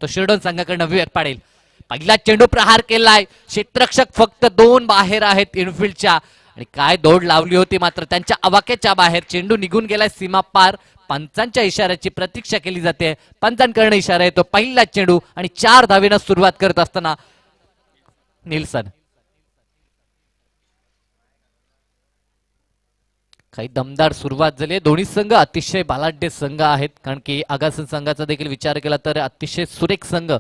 तो शिरडोन संघाकडनं विवेक पाटील पहिला चेंडू प्रहार केलाय. क्षेत्ररक्षक फक्त 2 बाहेर आहेत इनफिल्डच्या आणि काय दौड लावली होती मात्र त्यांच्या आवाक्याच्या बाहेर चेंडू निघून गेलाय सीमा पार. पंचांच्या इशाऱ्याची प्रतीक्षा केली जाते. पंचांकडनं इशारा येतो. पहिला चेंडू आणि 4 धावेनं सुरुवात करत असताना निल्सन काही दमदार सुरुवात झाली. दोन्ही संघ अतिशय बलाढ्य संघ आहेत कारण की आगासन संघाचा देखील विचार केला तर अतिशय सुरेख संघ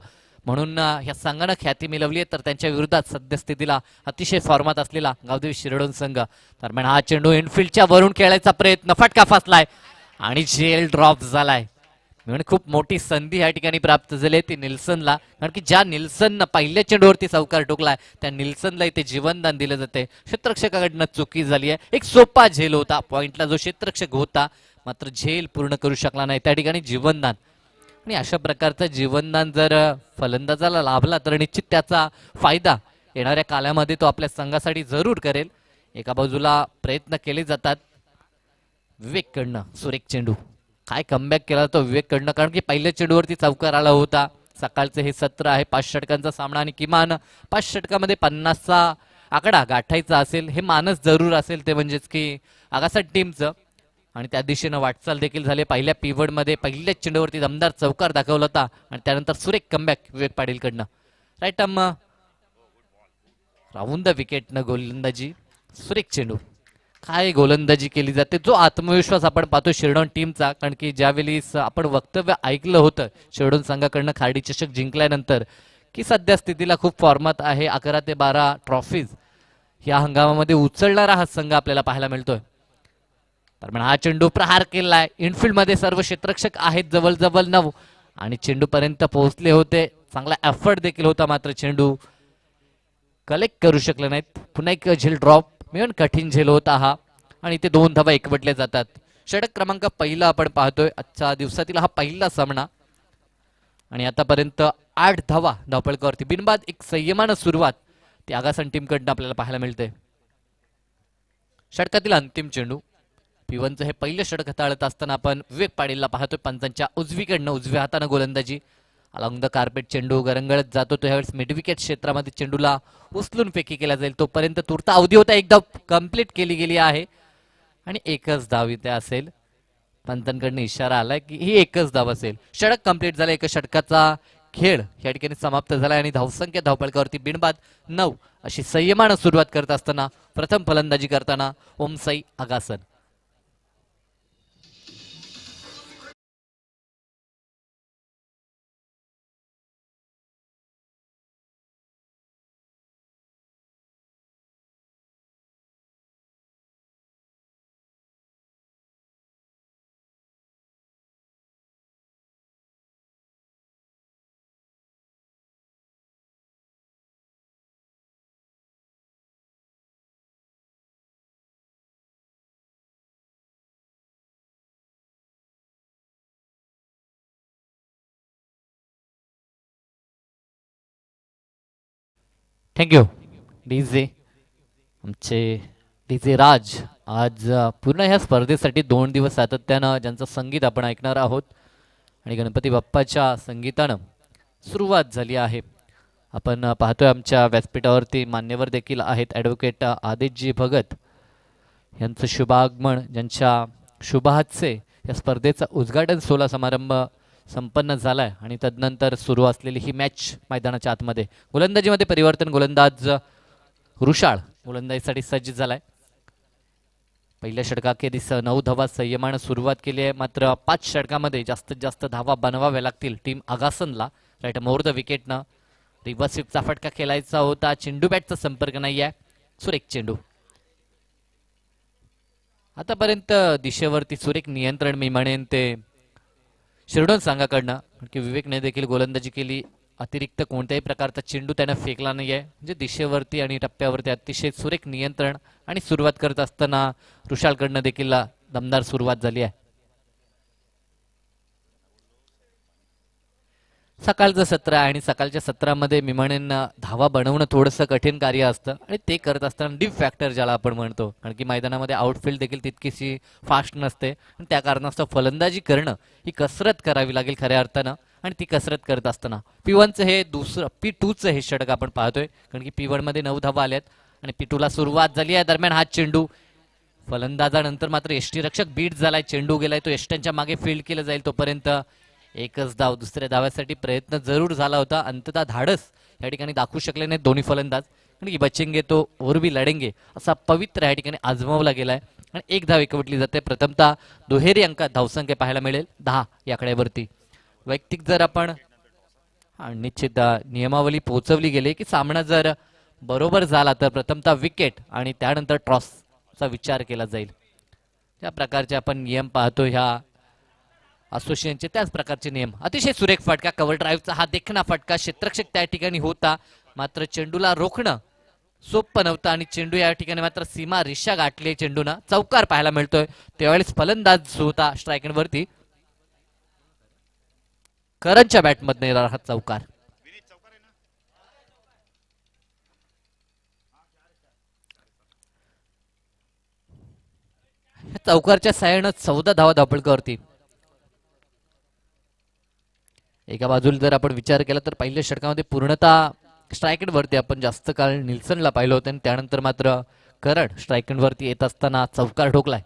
म्हणून ह्या संघानं ख्याती मिळवली आहे. तर त्यांच्या विरोधात सद्यस्थितीला अतिशय फॉर्मात असलेला गावदेवी शिरडोन संघ. दरम्यान हा चेंडू इनफिल्डच्या वरून खेळायचा प्रयत्न फटका फसलाय आणि झेल ड्रॉप झालाय. म्हणून खूप मोठी संधी या ठिकाणी प्राप्त झाली ती निल्सनला कारण की ज्या निल्सननं पहिल्या चेंडूवरती चौकार ठोकलाय त्या निल्सनला इथे जीवनदान दिलं जाते. क्षेत्ररक्षकाकडनं चुकी झाली आहे. एक सोपा झेल होता पॉइंटला जो क्षेत्ररक्षक होता मात्र झेल पूर्ण करू शकला नाही त्या ठिकाणी जीवनदान. आणि अशा प्रकारचं जीवनदान जर फलंदाजाला लाभला तर निश्चित त्याचा फायदा येणाऱ्या कालामध्ये तो आपल्या संघासाठी जरूर करेल. एका बाजूला प्रयत्न केले जातात विवेककडनं. सुरेख चेंडू काय कमबॅक केला तो विवेककडनं कारण की पहिल्या चेंडूवरती चौकार आला होता. सकाळचं हे सत्र आहे 5 षटकांचा सामना आणि किमान 5 षटकामध्ये 50चा आकडा गाठायचा असेल हे मानस जरूर असेल ते म्हणजेच की आगासन टीमचं. आणि त्या दिशेनं वाटचाल देखील झाली. पहिल्या पिव्हटमध्ये पहिल्याच चेंडूवरती दमदार चौकार दाखवला होता आणि त्यानंतर सुरेख कमबॅक विवेक पाटीलकडनं. राईट राऊंड द विकेटनं गोलंदाजी. सुरेख चेंडू काय गोलंदाजी केली जाते. जो आत्मविश्वास आपण पाहतो शिरडोन टीमचा कारण की ज्यावेळी आपण वक्तव्य ऐकलं होतं शिरडोन संघाकडनं खाडी चषक जिंकल्यानंतर की सध्या स्थितीला खूप फॉर्मात आहे. 11 ते 12 ट्रॉफीज या हंगामामध्ये उचलणारा हा संघ आपल्याला पाहायला मिळतोय. दरम्यान हा चेंडू प्रहार केलाय. इनफिल्ड मध्ये सर्व क्षेत्ररक्षक आहेत जवळ 9 आणि चेंडू पर्यंत पोहोचले होते. चांगला एफर्ट देखील होता मात्र चेंडू कलेक्ट करू शकले नाहीत. पुन्हा एक झेल ड्रॉप मिळून कठीण झेल होता हा आणि ते 2 धावा एकवटले जातात. षटक क्रमांक पहिला आपण पाहतोय आजच्या दिवसातील हा पहिला सामना आणि आतापर्यंत 8 धावा धावपळकावरती बिनबाद एक संयमानं सुरुवात ती आगासन टीमकडनं आपल्याला पाहायला मिळते. षटकातील अंतिम चेंडू पिवनचं हे पहिलं षटक हाताळत असताना आपण विवेक पाटीलला पाहतोय. पंचांच्या उजवीकडनं उजव्या हातानं गोलंदाजी. अलॉंग द कार्पेट चेंडू गरंगळत जातो. तो ह्यावेळेस मिड विकेट क्षेत्रामध्ये चेंडूला उचलून फेकी केला जाईल. तोपर्यंत तुर्ता अवधी होता. एक धाव कंप्लीट केली गेली आहे आणि एकच धाव इथे असेल. पंतांकडनं इशारा आलाय की ही एकच धाव असेल. षटक कंप्लीट झालं. एका षटकाचा खेळ या ठिकाणी समाप्त झाला आणि धावसंख्या धावपळकावरती बिनबाद 9 अशी संयमानं सुरुवात करत असताना प्रथम फलंदाजी करताना ओमसाई आगासन. थँक्यू डीजे आमचे डीजे राज. आज पूर्ण ह्या स्पर्धेसाठी 2 दिवस सातत्यानं ज्यांचं संगीत आपण ऐकणार आहोत आणि गणपती बाप्पाच्या संगीतानं सुरुवात झाली आहे. आपण पाहतोय आमच्या व्यासपीठावरती मान्यवर देखील आहेत. ॲडव्होकेट आदित्यजी भगत यांचं शुभागमन ज्यांच्या शुभहास्य या स्पर्धेचा उद्घाटन सोहळा समारंभ संपन्न झालाय आणि तदनंतर सुरू असलेली ही मॅच मैदानाच्या आतमध्ये. गोलंदाजीमध्ये परिवर्तन. गोलंदाज रुषाळ गोलंदाजीसाठी सज्ज झालाय. पहिल्या षटकाखेरीस 9 धावा संयमानं सुरुवात केली आहे मात्र 5 षटकामध्ये जास्तीत जास्त धावा बनवाव्या लागतील टीम आगासनला. राईट मोर द विकेटनं रिव्हर्स स्वीपचा फटका खेळायचा होता. चेंडू बॅटचा संपर्क नाही आहे. सुरेख चेंडू. आतापर्यंत दिशेवरती सुरेख नियंत्रण मी म्हणेन ते शिरडोन संघाकडनं की विवेकने देखील गोलंदाजी केली. अतिरिक्त कोणत्याही प्रकारचा चेंडू त्यानं फेकला नाही आहे. म्हणजे दिशेवरती आणि टप्प्यावरती अतिशय सुरेख नियंत्रण आणि सुरुवात करत असताना रुषालकडनं देखील दमदार सुरुवात झाली आहे. सकाळचं सत्र आहे आणि सकाळच्या सत्रामध्ये मी म्हणेन धावा बनवणं थोडंसं कठीण कार्य असतं आणि ते करत असताना डीप फॅक्टर ज्याला आपण म्हणतो कारण की मैदानामध्ये आउटफील्ड देखील तितकीशी फास्ट नसते आणि त्या कारणास्तव फलंदाजी करणं ही कसरत करावी लागेल खऱ्या अर्थानं आणि ती कसरत करत असताना P1चं हे दुसरं P2चं हे षटक आपण पाहतोय, कारण की P1 मध्ये 9 धावा आल्यात आणि P2ला सुरुवात झाली आहे. दरम्यान हा चेंडू फलंदाजानंतर मात्र यष्टीरक्षक बीट झालाय, चेंडू गेलाय, तो यष्ट्यांच्या मागे फील्ड केला जाईल तोपर्यंत एकच धाव. दुसऱ्या धाव्यासाठी प्रयत्न जरूर झाला होता, अंततः धाडस या ठिकाणी दाखवू शकले नाहीत दोन्ही फलंदाज, कारण की बचेंगे तो और भी लढेंगे असा पवित्र या ठिकाणी आजमावला गेलाय आणि एक धाव एकवटली जाते. प्रथमतः दुहेरी अंकात धावसंख्या पाहायला मिळेल 10 या आकड्यावरती. वैयक्तिक जर आपण निश्चित नियमावली पोहोचवली गेली की सामना जर बरोबर झाला तर प्रथमतः विकेट आणि त्यानंतर टॉसचा विचार केला जाईल. त्या प्रकारचे आपण नियम पाहतो ह्या असोसिएशनचे, त्याच प्रकारचे नियम. अतिशय सुरेख फटका, कव्हर ड्राईव्हचा हा देखणा फटका, क्षेत्ररक्षक त्या ठिकाणी होता मात्र चेंडूला रोखणं सोपं नव्हतं आणि चेंडू या ठिकाणी मात्र सीमा रेषा गाठली चेंडूनं. चौकार पाहायला मिळतोय, त्यावेळेस फलंदाज होता स्ट्रायकरवरती. करणच्या बॅटमधनं येणार हा चौकार. चौकारच्या साह्यानं 14 धावा धापळकावरती. एका बाजूला जर आपण विचार केला तर पहिल्या षटकामध्ये पूर्णतः स्ट्रायकेटवरती आपण जास्त काळ निल्सनला पाहिलं होतं आणि त्यानंतर मात्र करण स्ट्रायकेटवरती येत असताना चौकार ठोकलाय.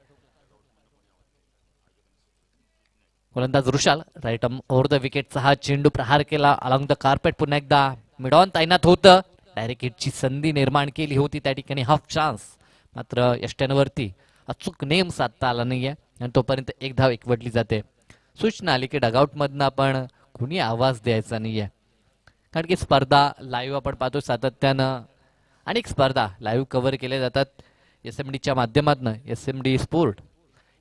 गोलंदाज रुशाल राईट ओव्हर द विकेटचा हा चेंडू प्रहार केला अलॉंग द कार्पेट. पुन्हा एकदा मिडॉन तैनात होतं, डायरेक्ट हिटची संधी निर्माण केली होती त्या ठिकाणी, हाफ चान्स मात्र यष्ट्यांवरती अचूक नेम साधता आला नाहीये आणि तोपर्यंत एक धाव एकवटली जाते. सूचना आली की डगआउट मधनं आपण कुणी आवाज द्यायचा नाहीये, कारण की स्पर्धा लाईव्ह आपण पाहतो सातत्यानं. अनेक स्पर्धा लाईव्ह कव्हर केल्या जातात SMDच्या माध्यमातून. SMD स्पोर्ट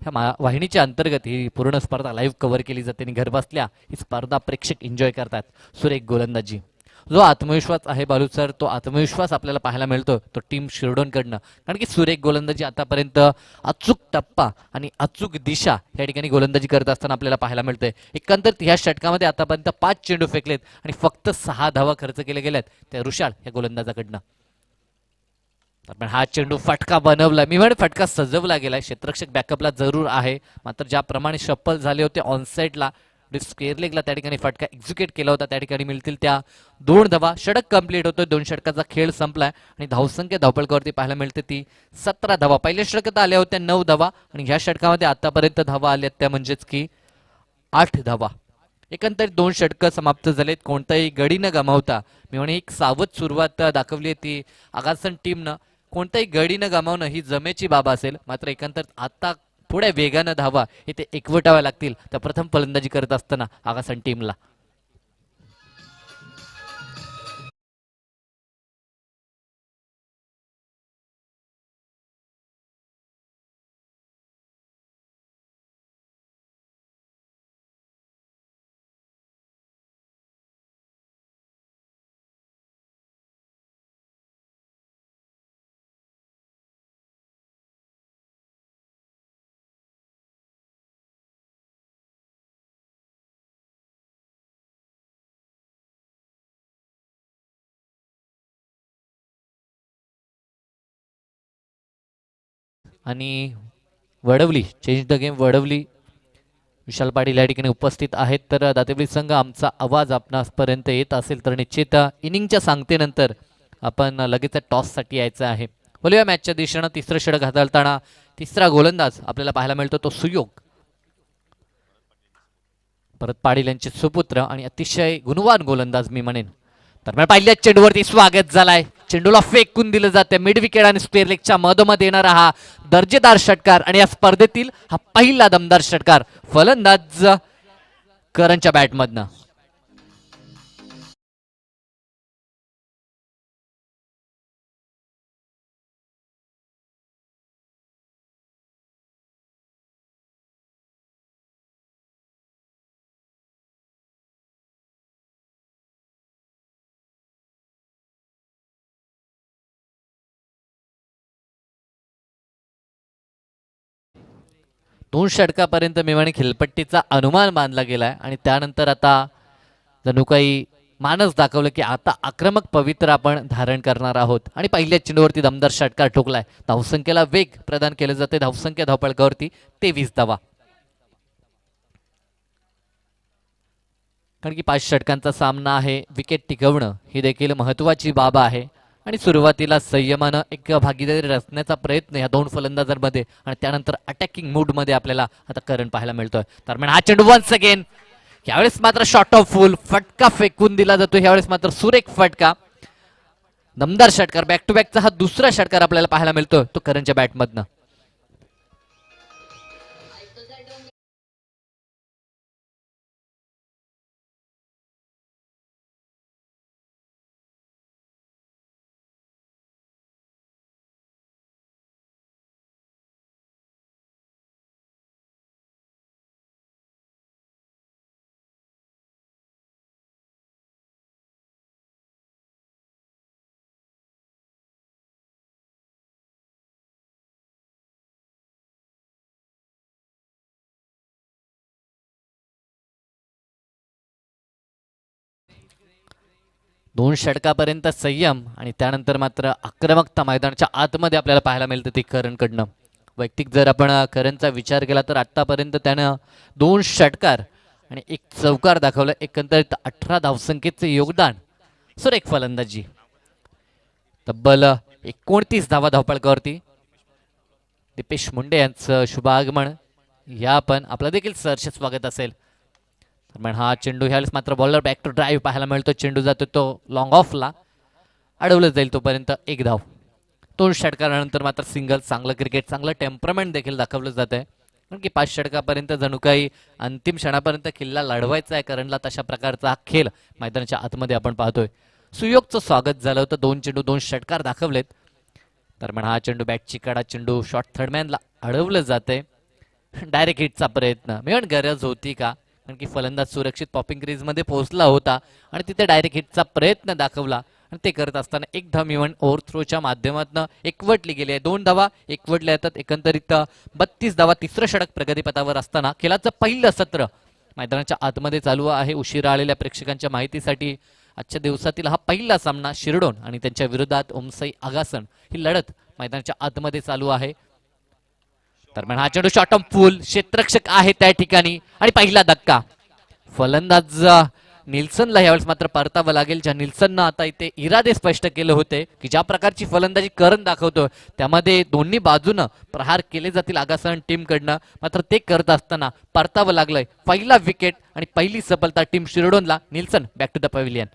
ह्या वाहिनीच्या अंतर्गत ही पूर्ण स्पर्धा लाईव्ह कव्हर केली जाते आणि घरबसल्या ही स्पर्धा प्रेक्षक एन्जॉय करतात. सुरेख गोलंदाजी, जो आत्मविश्वास आहे बालू सर, तो आत्मविश्वास आपल्याला पाहायला मिळतो तो टीम शिरडोनकडनं, कारण की सुरेख गोलंदाजी आतापर्यंत अचूक टप्पा आणि अचूक दिशा या ठिकाणी गोलंदाजी करत असताना आपल्याला पाहायला मिळते. एकंदरीत ह्या षटकामध्ये आतापर्यंत 5 चेंडू फेकलेत आणि फक्त 6 धावा खर्च केले गेल्यात त्या रुशाल या गोलंदाजाकडनं. पण हा चेंडू फटका बनवला, मी म्हणे फटका सजवला गेलाय. क्षेत्ररक्षक बॅकअपला जरूर आहे मात्र ज्याप्रमाणे शप्पल झाले होते ऑनसाइडला स्क्वेअर लेगला त्या ठिकाणी फटका एक्झिक्यूट केला होता, त्या ठिकाणी मिळतील त्या 2 धावा. षटक कंप्लीट होतोय, 2 षटकाचा खेळ संपलाय आणि धावसंख्या धावपळकावरती पाहायला मिळते ती 17 धावा. पहिल्या षटकात आल्या होत्या 9 धावा आणि ह्या षटकामध्ये आतापर्यंत धावा आल्या त्या म्हणजेच की 8 धावा. एकंदरीत 2 षटकं समाप्त झालेत कोणताही गडी न गमावता. मी म्हणे एक सावध सुरुवात दाखवली ती आगासन टीमनं, कोणताही गडी न गमावणं ही जमेची बाब असेल मात्र एकंदरीत आता थोड्या वेगानं धावा इथे एकवटाव्या लागतील त्या प्रथम फलंदाजी करत असताना आगासन टीमला. आणि Vadavali change the game Vadavali Vishal Patil या ठिकाणी उपस्थित आहेत. तर दातेवली संघ आमचा आवाज आपणापर्यंत येत असेल तर निश्चित इनिंगच्या सांगतेनंतर आपण लगेच टॉससाठी यायचं आहे. बोलूया मॅचच्या दिशेनं. तिसरं षटक हाताळताना तिसरा गोलंदाज आपल्याला पाहायला मिळतो तो सुयोग परत पाटील यांचे सुपुत्र आणि अतिशय गुणवान गोलंदाज मी म्हणेन. दरम्यान पहिल्याच चेंडूवरती स्वागत झालाय, चेंडूला फेकून दिलं जाते मिड विकेट आणि स्क्वेअर लेगच्या मधोमध येणारा हा दर्जेदार षटकार आणि या स्पर्धेतील हा पहिला दमदार षटकार फलंदाज करणच्या बॅटमधनं. दोन षटकापर्यंत मेवाणी खेळपट्टीचा अनुमान बांधला गेलाय आणि त्यानंतर आता जणू काही मानस दाखवलं की आता आक्रमक पवित्र आपण धारण करणार आहोत आणि पहिल्या चेंडूवरती दमदार षटकार ठोकलाय. धावसंख्येला वेग प्रदान केले जाते. धावसंख्या धावपळकावरती 23 धावा. कारण की 5 षटकांचा सामना आहे, विकेट टिकवणं ही देखील महत्वाची बाब आहे आणि सुरुवातीला संयमानं एक भागीदारी रचण्याचा प्रयत्न या दोन फलंदाजांमध्ये आणि त्यानंतर अटॅकिंग मूड मध्ये आपल्याला आता करण पाहायला मिळतोय. दरम्यान हा चेंडू वन्स अगेन, यावेळेस मात्र शॉट ऑफ फुल फटका फेकून दिला जातो. यावेळेस मात्र सुरेख फटका, दमदार षटकार, बॅक टू बॅकचा हा दुसरा षटकार आपल्याला पाहायला मिळतोय तो करणच्या बॅटमधनं. दोन षटकापर्यंत संयम आणि त्यानंतर मात्र आक्रमकता मैदानाच्या आतमध्ये आपल्याला पाहायला मिळते ती करणकडनं. वैयक्तिक जर आपण करणचा विचार केला तर आतापर्यंत त्यानं 2 षटकार आणि 1 चौकार दाखवलं. एकंदरीत 18 धावसंख्येचे योगदान, सुरेख फलंदाजी, तब्बल 29 धावा धावपळकावरती. दीपेश मुंडे यांचं शुभ आगमन, या पण आपलं देखील सहर्ष स्वागत असेल. दरम्यान हा चेंडू ह्यावेळेस मात्र बॉलर बॅक टू ड्राईव्ह पाहायला मिळतो. चेंडू जातो तो लॉंग ऑफला, अडवलं जाईल तोपर्यंत 1 धाव. 2 षटकानंतर मात्र सिंगल, चांगलं क्रिकेट, चांगलं टेम्परमेंट देखील दाखवलं जात आहे. कारण की 5 षटकापर्यंत जणू काही अंतिम क्षणापर्यंत किल्ला लढवायचा आहे करणला, तशा प्रकारचा हा खेळ मैदानाच्या आतमध्ये आपण पाहतोय. सुयोगचं स्वागत झालं होतं. 2 चेंडू 2 षटकार दाखवलेत. दरम्यान हा चेंडू बॅटची कडा, चेंडू शॉर्ट थर्डमॅनला अडवलं जाते. डायरेक्ट हिटचा प्रयत्न, मिळून गरज होती का? कारण की फलंदाज सुरक्षित पॉपिंग क्रीज मध्ये पोहोचला होता आणि तिथे डायरेक्ट हिटचा प्रयत्न दाखवला आणि ते करत असताना 1 धाव मिळवून ओव्हर थ्रोच्या माध्यमातून एकवटली गेली आहे. 2 धावा एकवटल्या येतात. एकंदरीत 32 धावा. तिसरं षटक प्रगतीपथावर असताना खेळाचं पहिलं सत्र मैदानाच्या आतमध्ये चालू आहे. उशिरा आलेल्या प्रेक्षकांच्या माहितीसाठी आजच्या दिवसातील हा पहिला सामना शिरडोन आणि त्यांच्या विरोधात ओमसाई आगासन ही लढत मैदानाच्या आतमध्ये चालू आहे. दरम्यान हा चेंडू शॉट ऑन फुल, क्षेत्ररक्षक आहे त्या ठिकाणी आणि पहिला धक्का. फलंदाज निल्सनला यावेळेस मात्र परतावं लागेल. ज्या निल्सननं आता इथे इरादे स्पष्ट केले होते की ज्या प्रकारची फलंदाजी करण दाखवतो त्यामध्ये दोन्ही बाजूनं प्रहार केले जातील आगासन टीम कडनं, मात्र ते करत असताना परतावं लागलंय. पहिला विकेट आणि पहिली सफलता टीम शिरडोनला. Nilson back to the pavilion.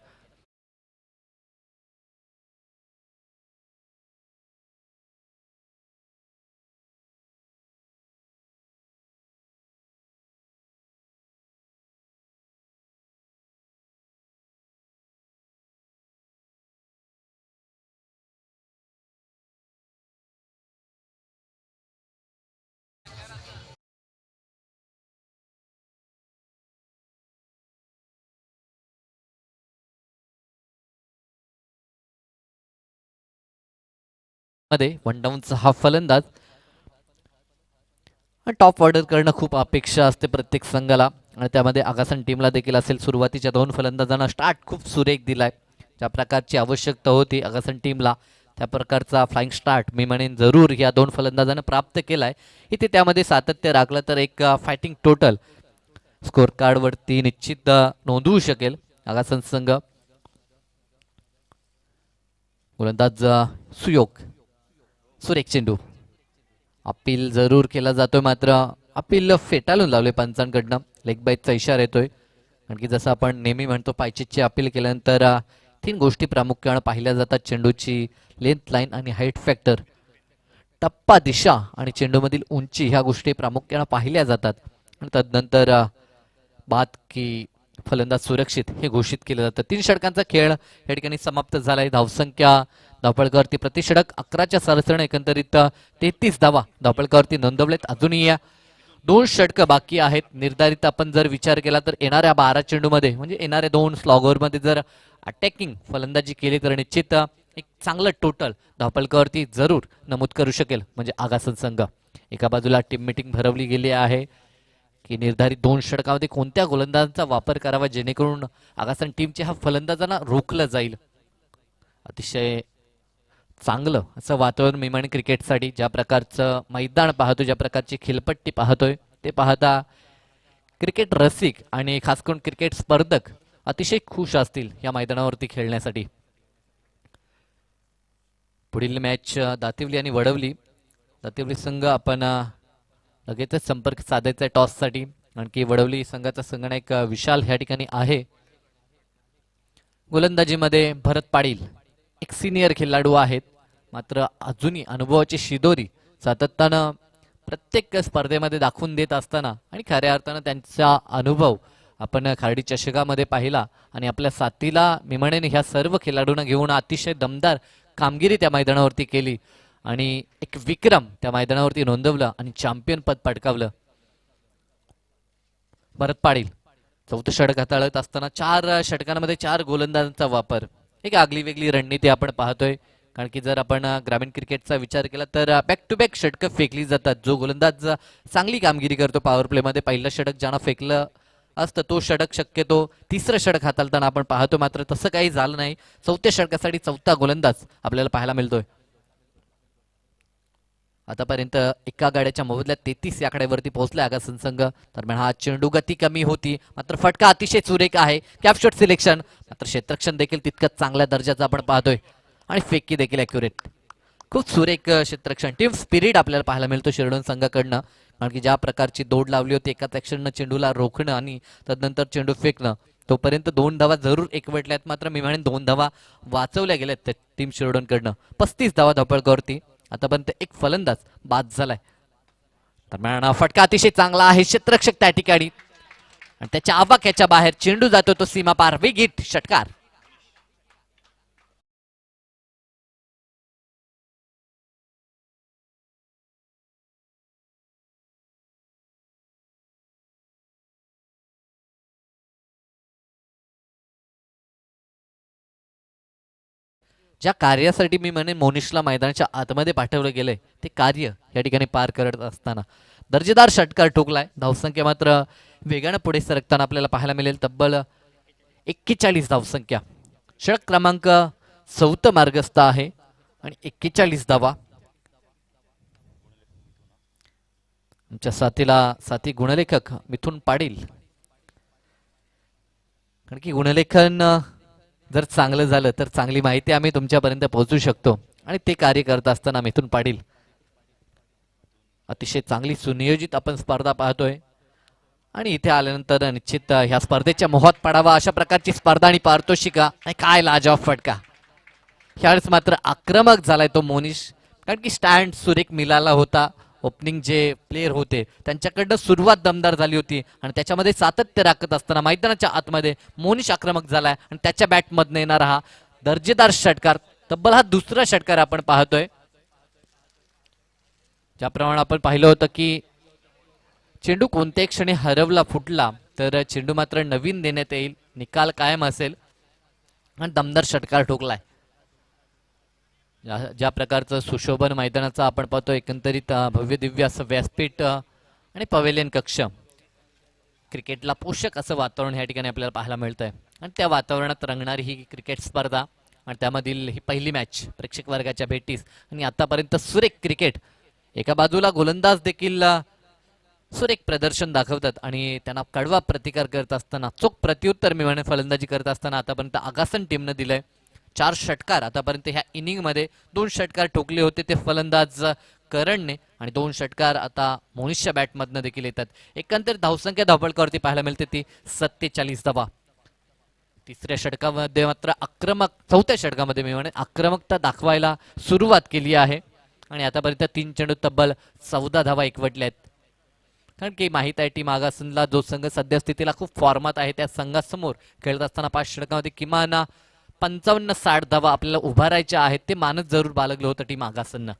मध्ये वन डाऊनचा हा फलंदाज, टॉप ऑर्डर करणं खूप अपेक्षा असते प्रत्येक संघाला आणि त्यामध्ये आगासन टीमला देखील असेल. सुरुवातीच्या 2 फलंदाजांना स्टार्ट खूप सुरेख दिलाय. ज्या प्रकारची आवश्यकता होती आगासन टीमला त्या प्रकारचा फ्लाइंग स्टार्ट मी म्हणेन जरूर या 2 फलंदाजांना प्राप्त केलाय. इथे त्यामध्ये सातत्य राखलं तर एक फायटिंग टोटल स्कोर कार्डवरती निश्चित नोंदवू शकेल आगासन संघ. गोलंदाज सुयोग, सुरेख चेंडू, अपील जरूर केला जातोय मात्र अपील फेटाळून लावले पंचांकडनं. लेग बाईटचा इशारा येतोय. कारण की जसं आपण नेहमी म्हणतो पायचीची अपील केल्यानंतर 3 गोष्टी प्रामुख्याने पाहिल्या जातात: चेंडूची लेंथ, लाईन आणि हाईट फॅक्टर. टप्पा, दिशा आणि चेंडूमधील उंची ह्या गोष्टी प्रामुख्याने पाहिल्या जातात आणि तदनंतर बाद की फलंदाज सुरक्षित हे घोषित केलं जातं. 3 षटकांचा खेळ या ठिकाणी समाप्त झालाय. धावसंख्या धावपळकावरती प्रति षटक 11च्या सरासरीने एकंदरीत 33 धावा धावपळकावरती नोंदवलेत. अजूनही 2 षटकं बाकी आहेत. निर्धारित आपण जर विचार केला तर येणाऱ्या 12 चेंडूमध्ये म्हणजे येणाऱ्या 2 स्लॉगरमध्ये जर अटॅकिंग फलंदाजी केली तर निश्चित एक चांगलं टोटल धावपळकावरती जरूर नमूद करू शकेल म्हणजे आगासन संघ. एका बाजूला टीम मीटिंग भरवली गेली आहे की निर्धारित 2 षटकामध्ये कोणत्या गोलंदाजांचा वापर करावा जेणेकरून आगासन टीमच्या ह्या फलंदाजांना रोखलं जाईल. अतिशय चांगलं असं वातावरण मी म्हणेन क्रिकेटसाठी. ज्या प्रकारचं मैदान पाहतो, ज्या प्रकारची खेळपट्टी पाहतोय ते पाहता क्रिकेट रसिक आणि खास करून क्रिकेट स्पर्धक अतिशय खुश असतील या मैदानावरती खेळण्यासाठी. पुढील मॅच दातिवली आणि वडवली. दातिवली संघ आपण लगेचच संपर्क साधायचा टॉससाठी, आणखी वडवली संघाचा संगणक विशाल ह्या ठिकाणी आहे. गोलंदाजीमध्ये भरत पाटील एक सिनियर खेळाडू आहेत, मात्र अजूनही अनुभवाची शिदोरी सातत्यानं प्रत्येक स्पर्धेमध्ये दाखवून देत असताना आणि खऱ्या अर्थानं त्यांचा अनुभव आपण खार्डी चषकामध्ये पाहिला आणि आपल्या साथीला मी म्हणेन ह्या सर्व खेळाडूंना घेऊन अतिशय दमदार कामगिरी त्या मैदानावरती केली आणि एक विक्रम त्या मैदानावरती नोंदवलं आणि चॅम्पियन पद पटकावलं. भरत पाटील चौथं षटक हाताळत असताना 4 षटकांमध्ये 4 गोलंदाजांचा वापर, एक आगली वेगळी रणनीती आपण पाहतोय. कारण की जर आपण ग्रामीण क्रिकेटचा विचार केला तर बॅक टू बॅक षटकं फेकली जातात. जो गोलंदाज चांगली कामगिरी करतो पॉवर प्लेमध्ये, पहिलं षटक ज्यानं फेकलं असतं तो षटक शक्यतो तिसरं षटक हाताळताना आपण पाहतो, मात्र तसं काही झालं नाही. चौथ्या षटकासाठी चौथा गोलंदाज आपल्याला पाहायला मिळतोय. आतापर्यंत एका गाड्याच्या मोबदल्यात 33 या आकड्यावरती पोहोचला आगासन संघ. दरम्यान हा चेंडू गती कमी होती, मात्र फटका अतिशय सुरेख आहे. कॅपशॉट सिलेक्शन, मात्र क्षेत्ररक्षण देखील तितकंच चांगल्या दर्जाचं आपण पाहतोय आणि फेकी देखील ॲक्युरेट. खूप सुरेख क्षेत्ररक्षण, टीम स्पिरिट आपल्याला पाहायला मिळतो शिरडोन संघाकडनं. कारण की ज्या प्रकारची दौड लावली होती एकाच ॲक्शननं चेंडूला रोखणं आणि तदनंतर चेंडू फेकणं, तोपर्यंत 2 धावा जरूर एकवटल्यात, मात्र मी म्हणेन 2 धावा वाचवल्या गेल्यात त्या टीम शिरडोनकडनं. 35 धावा धावपळकावरती आतापर्यंत एक फलंदाज बाद झालाय. दरम्यान फटका अतिशय चांगला आहे, क्षेत्ररक्षक त्या ठिकाणी आणि त्याच्या आवाक्याच्या बाहेर चेंडू जातो तो सीमा पार. विकेट, षटकार. ज्या कार्यासाठी मी म्हणेन मोनिशला मैदानाच्या आतमध्ये पाठवलं गेलंय ते कार्य या ठिकाणी पार करत असताना दर्जेदार षटकार ठोकलाय. धावसंख्या मात्र वेगानं पुढे सरकताना आपल्याला पाहायला मिळेल. तब्बल 41 धावसंख्या, षटक क्रमांक 4 मार्गस्थ आहे आणि 41 धावा. आमच्या साथी गुणलेखक मिथुन पाटील. कारण की गुणलेखन जर चांगलं झालं तर चांगली माहिती आम्ही तुमच्यापर्यंत पोहोचू शकतो आणि ते कार्य करत असताना मिथुन पाटील अतिशय चांगली सुनियोजित आपण स्पर्धा पाहतोय आणि इथे आल्यानंतर निश्चित ह्या स्पर्धेच्या मोहात पडावा अशा प्रकारची स्पर्धा आणि पारितोषिका आणि काय लाजवाब फटका. ह्यावेळेस मात्र आक्रमक झालाय तो मोनिश, कारण की स्टँड सुरेख मिळाला होता. ओपनिंग जे प्लेयर होते त्यांच्याकडनं सुरुवात दमदार झाली होती आणि त्याच्यामध्ये सातत्य राखत असताना मैदानाच्या आतमध्ये मोनिश आक्रमक झालाय आणि त्याच्या बॅटमधनं येणारा हा दर्जेदार षटकार, तब्बल हा दुसरा षटकार आपण पाहतोय. ज्याप्रमाणे आपण पाहिलं होतं की चेंडू कोणत्याही क्षणी हरवला फुटला तर चेंडू मात्र नवीन देण्यात येईल, निकाल कायम असेल आणि दमदार षटकार ठोकलाय. ज्या प्रकारचं सुशोभन मैदानाचं आपण पाहतो, एकंदरीत भव्य दिव्य असं व्यासपीठ आणि पवेलियन कक्ष, क्रिकेटला पोषक असं वातावरण या ठिकाणी आपल्याला पाहायला मिळतंय आणि त्या वातावरणात रंगणारी ही क्रिकेट स्पर्धा आणि त्यामधील ही पहिली मॅच प्रेक्षक वर्गाच्या भेटीस आणि आतापर्यंत सुरेख क्रिकेट. एका बाजूला गोलंदाज देखील सुरेख प्रदर्शन दाखवतात आणि त्यांना कडवा प्रतिकार करत असताना चोख प्रत्युत्तर मिळवणे फलंदाजी करत असताना आतापर्यंत आगासन टीमनं दिलंय 4 षटकार. आतापर्यंत ह्या इनिंगमध्ये 2 षटकार ठोकले होते ते फलंदाज करणने आणि 2 षटकार आता मोनिशच्या बॅटमधनं देखील येतात. एकंदरीत धावसंख्या धावपळकावरती पाहायला मिळते ती 47 धावा. तिसऱ्या षटकामध्ये मात्र चौथ्या षटकामध्ये मी म्हणेन आक्रमकता दाखवायला सुरुवात केली आहे आणि आतापर्यंत 3 चेंडू तब्बल 14 धावा एकवटल्या आहेत. कारण की माहित आहे टीम आगासनला जो संघ सध्या स्थितीला खूप फॉर्मात आहे त्या संघासमोर खेळत असताना 5 षटकामध्ये किमान 55-60 धावा आपल्याला उभारायच्या आहेत, ते मानत जरूर बाळगलं होतं टीम आगासननं.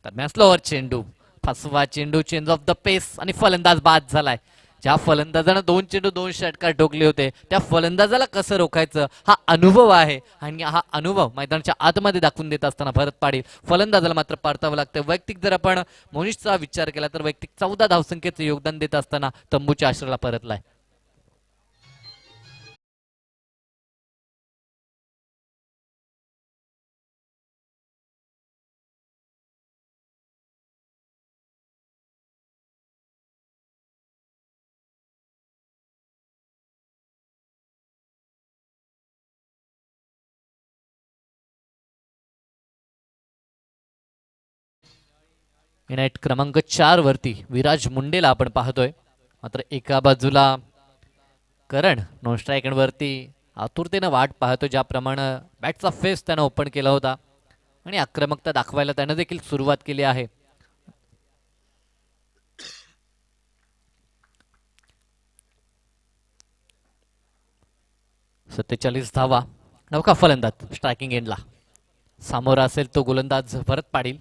दरम्यान स्लोअर चेंडू, फसवा चेंडू, चेंज ऑफ द पेस आणि फलंदाज बाद झालाय. ज्या फलंदाजानं 2 चेंडू 2 षटकार ठोकले होते त्या फलंदाजाला कसं रोखायचं हा अनुभव आहे आणि हा अनुभव मैदानाच्या आतमध्ये दाखवून देत असताना भरत पाटील फलंदाजाला मात्र परतावं लागतं. वैयक्तिक जर आपण मोनिशचा विचार केला तर वैयक्तिक 14 धावसंख्येचं योगदान देत असताना तंबूच्या आश्रयाला परतलाय. नेट क्रमांक 4 वरती विराज मुंडेला आपण पाहतोय. मात्र एका बाजूला करण नॉन स्ट्राईक वरती आतुरतेनं वाट पाहतो, ज्याप्रमाणे बॅटचा फेस त्यानं ओपन केला होता आणि आक्रमकता दाखवायला त्यानं देखील सुरुवात केली आहे. सत्तेचाळीस धावा. नौका फलंदाज स्ट्रायकिंग एंडला सामोरा असेल तो गोलंदाज भरत पाडील.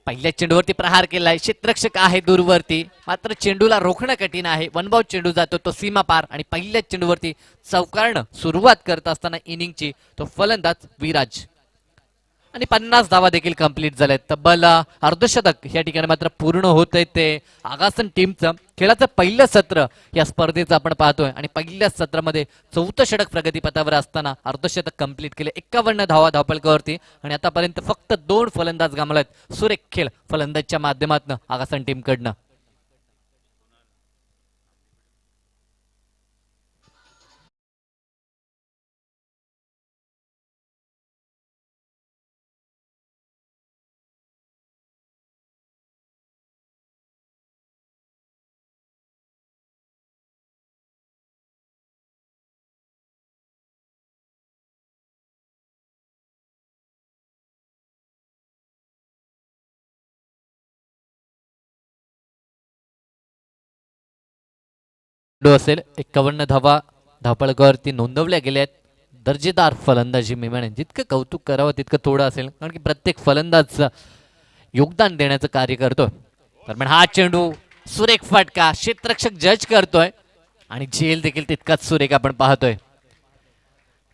पहिल्या चेंडूवरती प्रहार केलाय, क्षेत्ररक्षक आहे दूरवरती, मात्र चेंडूला रोखणं कठीण आहे. वन बाउंड चेंडू जातो तो सीमा पार आणि पहिल्या चेंडूवरती चौकारणं सुरुवात करत असताना इनिंगची तो फलंदाज विराज. आणि 50 धावा देखील कंप्लीट झाल्यात. तब्बल अर्धशतक या ठिकाणी मात्र पूर्ण होत आहे ते आगासन टीमचं. खेळाचं पहिलं सत्र या स्पर्धेचं आपण पाहतोय आणि पहिल्या सत्रामध्ये 4थं षटक प्रगतीपथावर असताना अर्धशतक कंप्लीट केले. 51 धावा धावपळकावरती आणि आतापर्यंत फक्त 2 फलंदाज गमावलेत. सुरेख खेळ फलंदाजच्या माध्यमातून आगासन टीमकडनं. असेल 51 धावा धावपळकावरती नोंदवल्या गेल्यात. दर्जेदार फलंदाजी मी म्हणेन, जितकं कौतुक करावं तितकं थोडं असेल, कारण की प्रत्येक फलंदाज योगदान देण्याचं कार्य करतोय. दरम्यान हा चेंडू सुरेख फटका क्षेत्ररक्षक जज करतोय आणि झेल देखील तितकाच सुरेख आपण पाहतोय.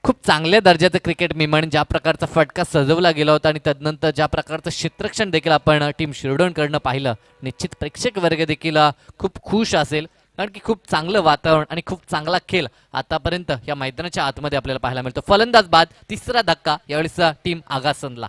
खूप चांगल्या दर्जाचं क्रिकेट मी म्हणेन, ज्या प्रकारचा फटका सजवला गेला होता आणि तदनंतर ज्या प्रकारचं क्षेत्ररक्षण देखील आपण टीम शिरडोणकडनं पाहिलं, निश्चित प्रेक्षक वर्ग देखील खूप खुश असेल, कारण की खूप चांगलं वातावरण आणि खूप चांगला खेळ आतापर्यंत या मैदानाच्या आतमध्ये आपल्याला पाहायला मिळतो. फलंदाज बाद, तिसरा धक्का यावेळेस टीम आगासनला.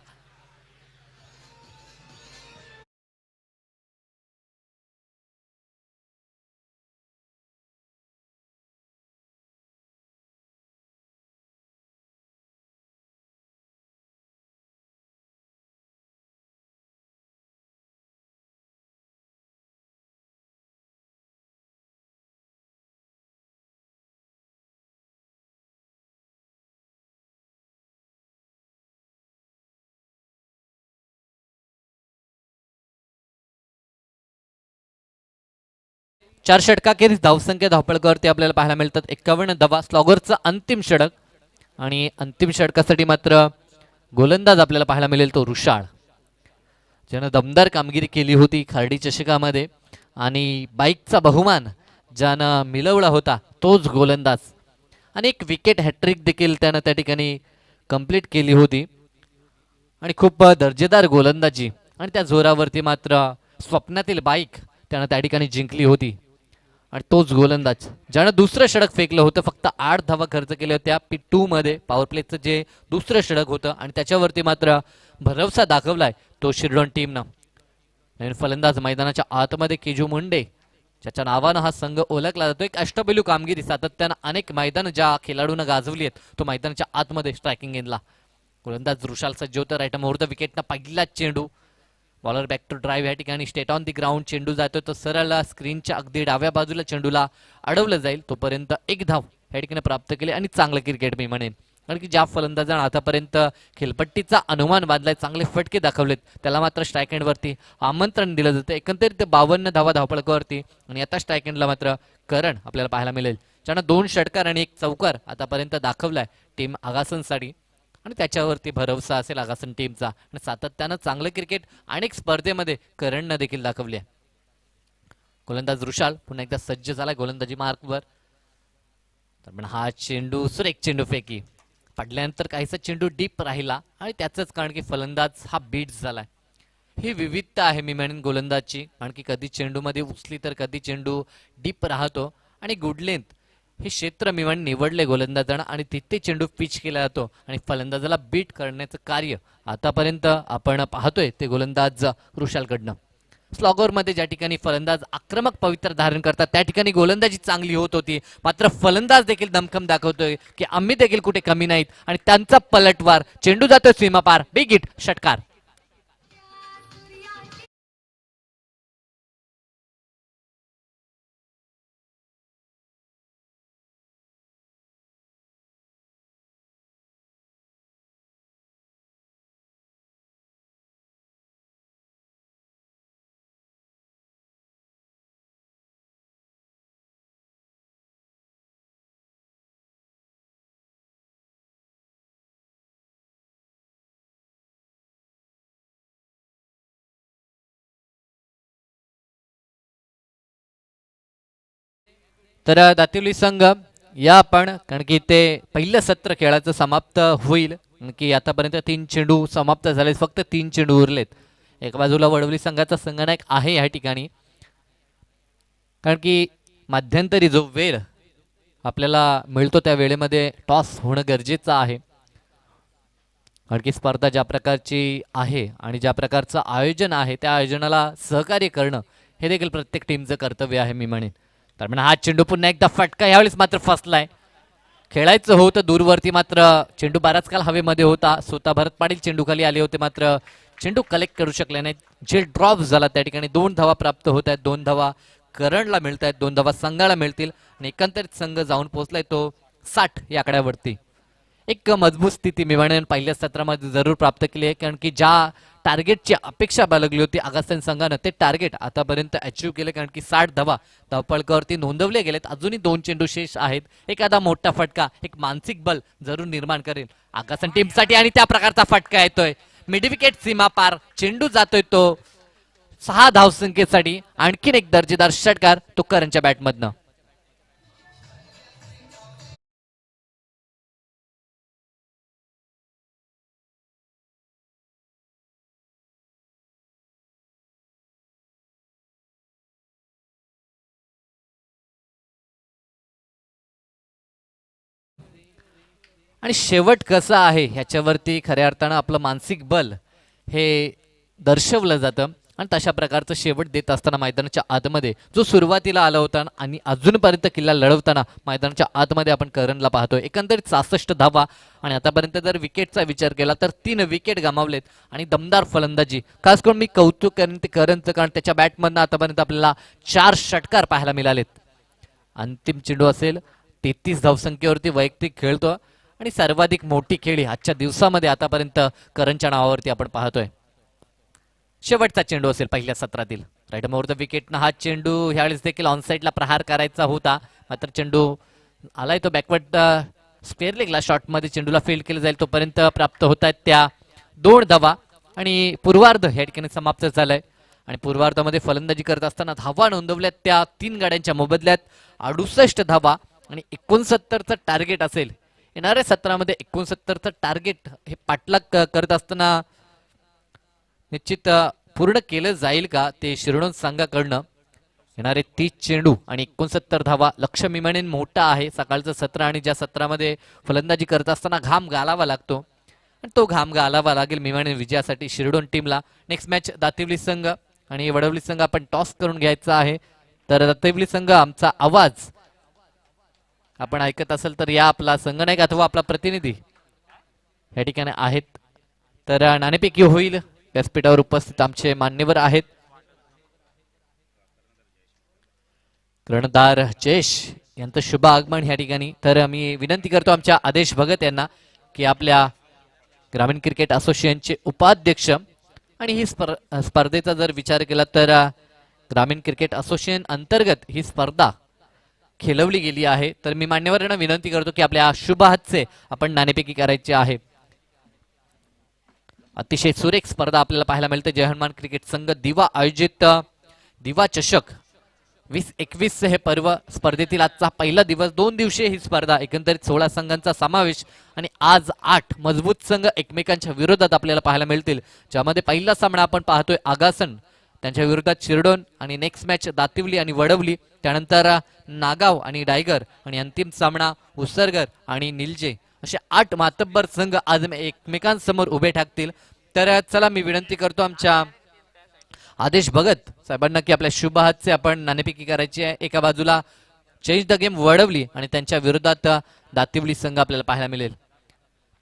चार षटकाखेरीज धावसंख्या धावपळकावरती आपल्याला पाहायला मिळतात 51 धावा. स्लॉगरचं अंतिम षटक आणि अंतिम षटकासाठी मात्र गोलंदाज आपल्याला पाहायला मिळेल तो रुषाळ, ज्यानं दमदार कामगिरी केली होती खार्डी चषकामध्ये आणि बाईकचा बहुमान ज्यानं मिळवला होता तोच गोलंदाज. आणि एक विकेट हॅट्रिक देखील त्यानं त्या ठिकाणी कंप्लीट केली होती आणि खूप दर्जेदार गोलंदाजी आणि त्या जोरावरती मात्र स्वप्नातील बाईक त्यानं त्या ठिकाणी जिंकली होती. आणि तोच गोलंदाज ज्यानं दुसरं षटक फेकलं होतं, फक्त 8 धावा खर्च केल्या होत्या P2 मध्ये पॉवर प्लेचं जे दुसरं षटक होतं आणि त्याच्यावरती मात्र भरवसा दाखवलाय तो शिरडोण टीमनं. नवीन फलंदाज मैदानाच्या आतमध्ये केजू मुंडे, ज्याच्या नावानं हा संघ ओळखला जातो. एक अष्टपैलू कामगिरी सातत्यानं अनेक मैदान ज्या खेळाडूंना गाजवली आहेत, तो मैदानाच्या आतमध्ये स्ट्रायकिंग एंडला गोलंदाज रुशाल सज्ज होतं. राईट ओव्हर द विकेटनं पहिला चेंडू, बॉलर बॅक टू ड्राईव्ह या ठिकाणी स्टेट ऑन दी ग्राउंड चेंडू जातो तो सरळ स्क्रीनच्या अगदी डाव्या बाजूला चेंडूला अडवलं जाईल. तोपर्यंत एक धाव या ठिकाणी प्राप्त केली आणि चांगलं क्रिकेट मी म्हणेन, कारण की ज्या फलंदाजांना आतापर्यंत खेळपट्टीचा अनुमान बांधलाय, चांगले फटके दाखवलेत, त्याला मात्र स्ट्राईक एंडवरती आमंत्रण दिलं जातं. एकंदरीत 52 धावा धावपळकावरती आणि आता स्ट्राईक एंडला मात्र करण आपल्याला पाहायला मिळेल, ज्यानं 2 षटकार आणि 1 चौकार आतापर्यंत दाखवलाय टीम आगासनसाठी आणि त्याच्यावरती भरवसा असेल आगासन टीमचा. आणि सातत्यानं चांगलं क्रिकेट अनेक स्पर्धेमध्ये करणनं देखील दाखवले. गोलंदाज रुशाल पुन्हा एकदा सज्ज झाला गोलंदाजी मार्कवर. तर हा चेंडू सुरेख चेंडू फेकी पडल्यानंतर काहीसा चेंडू डीप राहिला आणि त्याचंच कारण की फलंदाज हा बीट झालाय. ही विविधता आहे मी म्हणेन गोलंदाजची, कारण की कधी चेंडूमध्ये उचली तर कधी चेंडू डीप राहतो आणि गुड लेंथ हे क्षेत्र मी म्हणून निवडले गोलंदाजानं आणि तिथे चेंडू पिच केला जातो आणि फलंदाजाला बीट करण्याचं कार्य आतापर्यंत आपण पाहतोय ते गोलंदाज रुशालकडनं. स्लॉगरमध्ये ज्या ठिकाणी फलंदाज आक्रमक पवित्र धारण करतात त्या ठिकाणी गोलंदाजी चांगली होत होती, मात्र फलंदाज देखील दमखम दाखवतोय की आम्ही देखील कुठे कमी नाहीत आणि त्यांचा पलटवार चेंडू जातोय सीमापार, बिग हिट, षटकार. तर दातिवली संघ या आपण कारण की ते पहिलं सत्र खेळाचं समाप्त होईल कारण की आतापर्यंत 3 चेंडू समाप्त झाले फक्त 3 चेंडू उरलेत. एका बाजूला वडवली संघाचा संघनायक आहे या ठिकाणी कारण की मध्यंतरी जो वेळ आपल्याला मिळतो त्या वेळेमध्ये टॉस होणं गरजेचं आहे कारण की स्पर्धा ज्या प्रकारची आहे आणि ज्या प्रकारचं आयोजन आहे त्या आयोजनाला सहकार्य करणं हे देखील प्रत्येक टीमचं कर्तव्य आहे मी म्हणेन. तर म्हणा हा चेंडू पुन्हा एकदा फटका यावेळेस मात्र फसलाय. खेळायचं होतं दूरवरती मात्र चेंडू बराच काल हवेमध्ये होता. स्वतः भरत पाटील चेंडू खाली आले होते मात्र चेंडू कलेक्ट करू शकले नाहीत. जे ड्रॉप झाला त्या ठिकाणी 2 धावा प्राप्त होत आहेत. 2 धावा करणला मिळत आहेत. 2 धावा संघाला मिळतील आणि एकंदरीत संघ जाऊन पोहोचलाय तो 60 या आकड्यावरती. एक मजबूत स्थिती मी म्हणेन पहिल्या सत्रामध्ये जरूर प्राप्त केली आहे कारण की ज्या टार्गेटची अपेक्षा बाळगली होती आगासन संघानं ते टार्गेट आतापर्यंत अचीव्ह केले कारण की 60 धावा धावपळकावरती नोंदवले गेलेत. अजूनही 2 चेंडू शेष आहेत. एखादा मोठा फटका एक मानसिक बल जरूर निर्माण करेल आगासन टीमसाठी आणि त्या प्रकारचा फटका येतोय मिडविकेट सीमा पार चेंडू जातोय तो 6 धावसंख्येसाठी. आणखीन एक दर्जेदार षटकार तो करणच्या बॅटमधनं. आणि शेवट कसा आहे ह्याच्यावरती खऱ्या अर्थानं आपलं मानसिक बल हे दर्शवलं जातं आणि तशा प्रकारचं शेवट देत असताना मैदानाच्या आतमध्ये जो सुरुवातीला आला होता आणि अजूनपर्यंत किल्ला लढवताना मैदानाच्या आतमध्ये आपण करणला पाहतोय. एकंदरीत 66 धावा आणि आतापर्यंत जर विकेटचा विचार केला तर 3 विकेट गमावलेत आणि दमदार फलंदाजी. खास करून मी कौतुक करेन ते करणचं कारण त्याच्या बॅटमधनं आतापर्यंत आपल्याला 4 षटकार पाहायला मिळालेत. अंतिम चेंडू असेल 33 धावसंख्येवरती वैयक्तिक खेळतो आणि सर्वाधिक मोठी खेळी आजच्या दिवसामध्ये आतापर्यंत करणच्या नावावरती आपण पाहतोय. शेवटचा चेंडू असेल पहिल्या सत्रातील. राईट मोर द विकेटनं हा चेंडू ह्यावेळेस देखील ऑनसाईडला प्रहार करायचा होता मात्र चेंडू आलाय तो बॅकवर्ड स्क्वेअर लेगला शॉटमध्ये चेंडूला फील्ड केलं जाईल तोपर्यंत प्राप्त होत आहेत त्या 2 धावा आणि पूर्वार्ध या ठिकाणी समाप्त झालंय. आणि पूर्वार्धामध्ये फलंदाजी करत असताना धावा नोंदवल्यात त्या 3 गाड्यांच्या मोबदल्यात 68 धावा आणि 69चं टार्गेट असेल. येणाऱ्या सत्रामध्ये 69चं टार्गेट हे पाठलाग करत असताना निश्चित पूर्ण केलं जाईल का ते शिरोडोन संघाकडनं. येणारे 30 चेंडू आणि 69 धावा लक्ष मी म्हणेन मोठा आहे. सकाळचं सत्र आणि ज्या सत्रामध्ये फलंदाजी करत असताना घाम घालावा लागतो आणि तो घाम घालावा लागेल मी म्हणेन विजयासाठी शिरोडोन टीमला. नेक्स्ट मॅच दातिवली संघ आणि वडवली संघ आपण टॉस करून घ्यायचा आहे. तर दातिवली संघ आमचा आवाज आपण ऐकत असेल तर या आपला संघनायक अथवा आपला प्रतिनिधी या ठिकाणी आहेत. तर नाणेफेकी होईल. व्यासपीठावर उपस्थित आमचे मान्यवर आहेत. कर्णधार जयेश यांचं शुभ आगमन या ठिकाणी. तर मी विनंती करतो आमच्या आदेश भगत यांना की आपल्या ग्रामीण क्रिकेट असोसिएशनचे उपाध्यक्ष आणि ही स्पर्धेचा जर विचार केला तर ग्रामीण क्रिकेट असोसिएशन अंतर्गत ही स्पर्धा खेळवली गेली आहे. तर मी मान्यवरांना विनंती करतो की आपल्या शुभ हातचे आपण नाणेफेकी करायची आहे. अतिशय सुरेख स्पर्धा आपल्याला पाहायला मिळते. जय हनुमान क्रिकेट संघ दिवा आयोजित दिवा चषक 2021 हे पर्व स्पर्धेतील आजचा पहिला दिवस. 2 दिवसीय ही स्पर्धा एकंदरीत 16 संघांचा समावेश आणि आज 8 मजबूत संघ एकमेकांच्या विरोधात आपल्याला पाहायला मिळतील. ज्यामध्ये पहिला सामना आपण पाहतोय आगासन त्यांच्या विरोधात शिरडोन आणि नेक्स्ट मॅच दातिवली आणि वडवली. त्यानंतर नागाव आणि डायगर आणि अंतिम सामना उसरगर आणि निलजे असे 8 मातब्बर संघ आज एकमेकांसमोर उभे ठाकतील. तर चला मी विनंती करतो आमच्या आदेश भगत साहेबांना की आपल्या शुभ हातचे आपण नाणेफेकी करायची आहे. एका बाजूला चेंज द गेम वडवली आणि त्यांच्या विरोधात दातिवली संघ आपल्याला पाहायला मिळेल.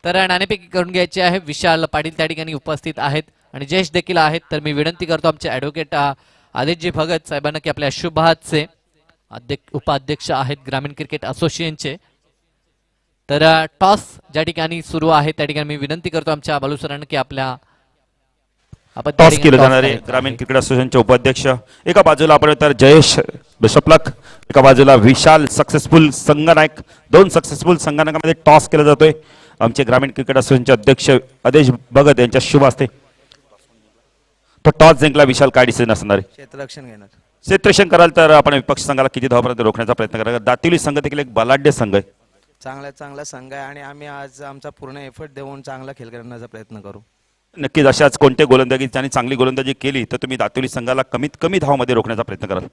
तर नाणेफेकी करून घ्यायची आहे. विशाल पाटील त्या ठिकाणी उपस्थित आहेत आणि जयेश देखील आहेत. तर मी विनंती करतो आमचे ॲडव्होकेट आदेशजी भगत साहेबांना की आपल्या शुभ हातचे उपाध्यक्ष आहेत ग्रामीण क्रिकेट असोसिएशनचे. तर टॉस ज्या ठिकाणी सुरू आहे त्या ठिकाणी मी विनंती करतो आमच्या बालू सरांना की आपल्या टॉस केले जाणारे ग्रामीण क्रिकेट असोसिएशनचे उपाध्यक्ष एका बाजूला आपण तर जयेश बिशपलक, एका बाजूला विशाल सक्सेसफुल संघनायक. 2 सक्सेसफुल संघनायकांमध्ये टॉस केला जातोय. आमचे ग्रामीण क्रिकेट असोसिएशनचे अध्यक्ष आदेश भगत यांच्या शुभ हस्ते तो टॉस जिंकला. विशाल काय डिसिजन असणार आहे? क्षेत्ररक्षण घेणार. क्षेत्ररक्षण कराल तर आपण विपक्ष संघाला किती धावापर्यंत रोखण्याचा प्रयत्न करा. दातिवली संघ देखील एक बलाढ्य संघ आहे. चांगला संघ आहे आणि आम्ही आज आमचा पूर्ण एफर्ट देऊन चांगला खेळ करण्याचा प्रयत्न करू. नक्कीच अशाच कोणते गोलंदाजी त्यांनी चांगली गोलंदाजी केली तर तुम्ही दातिवली संघाला कमीत कमी धावामध्ये रोखण्याचा प्रयत्न कराल.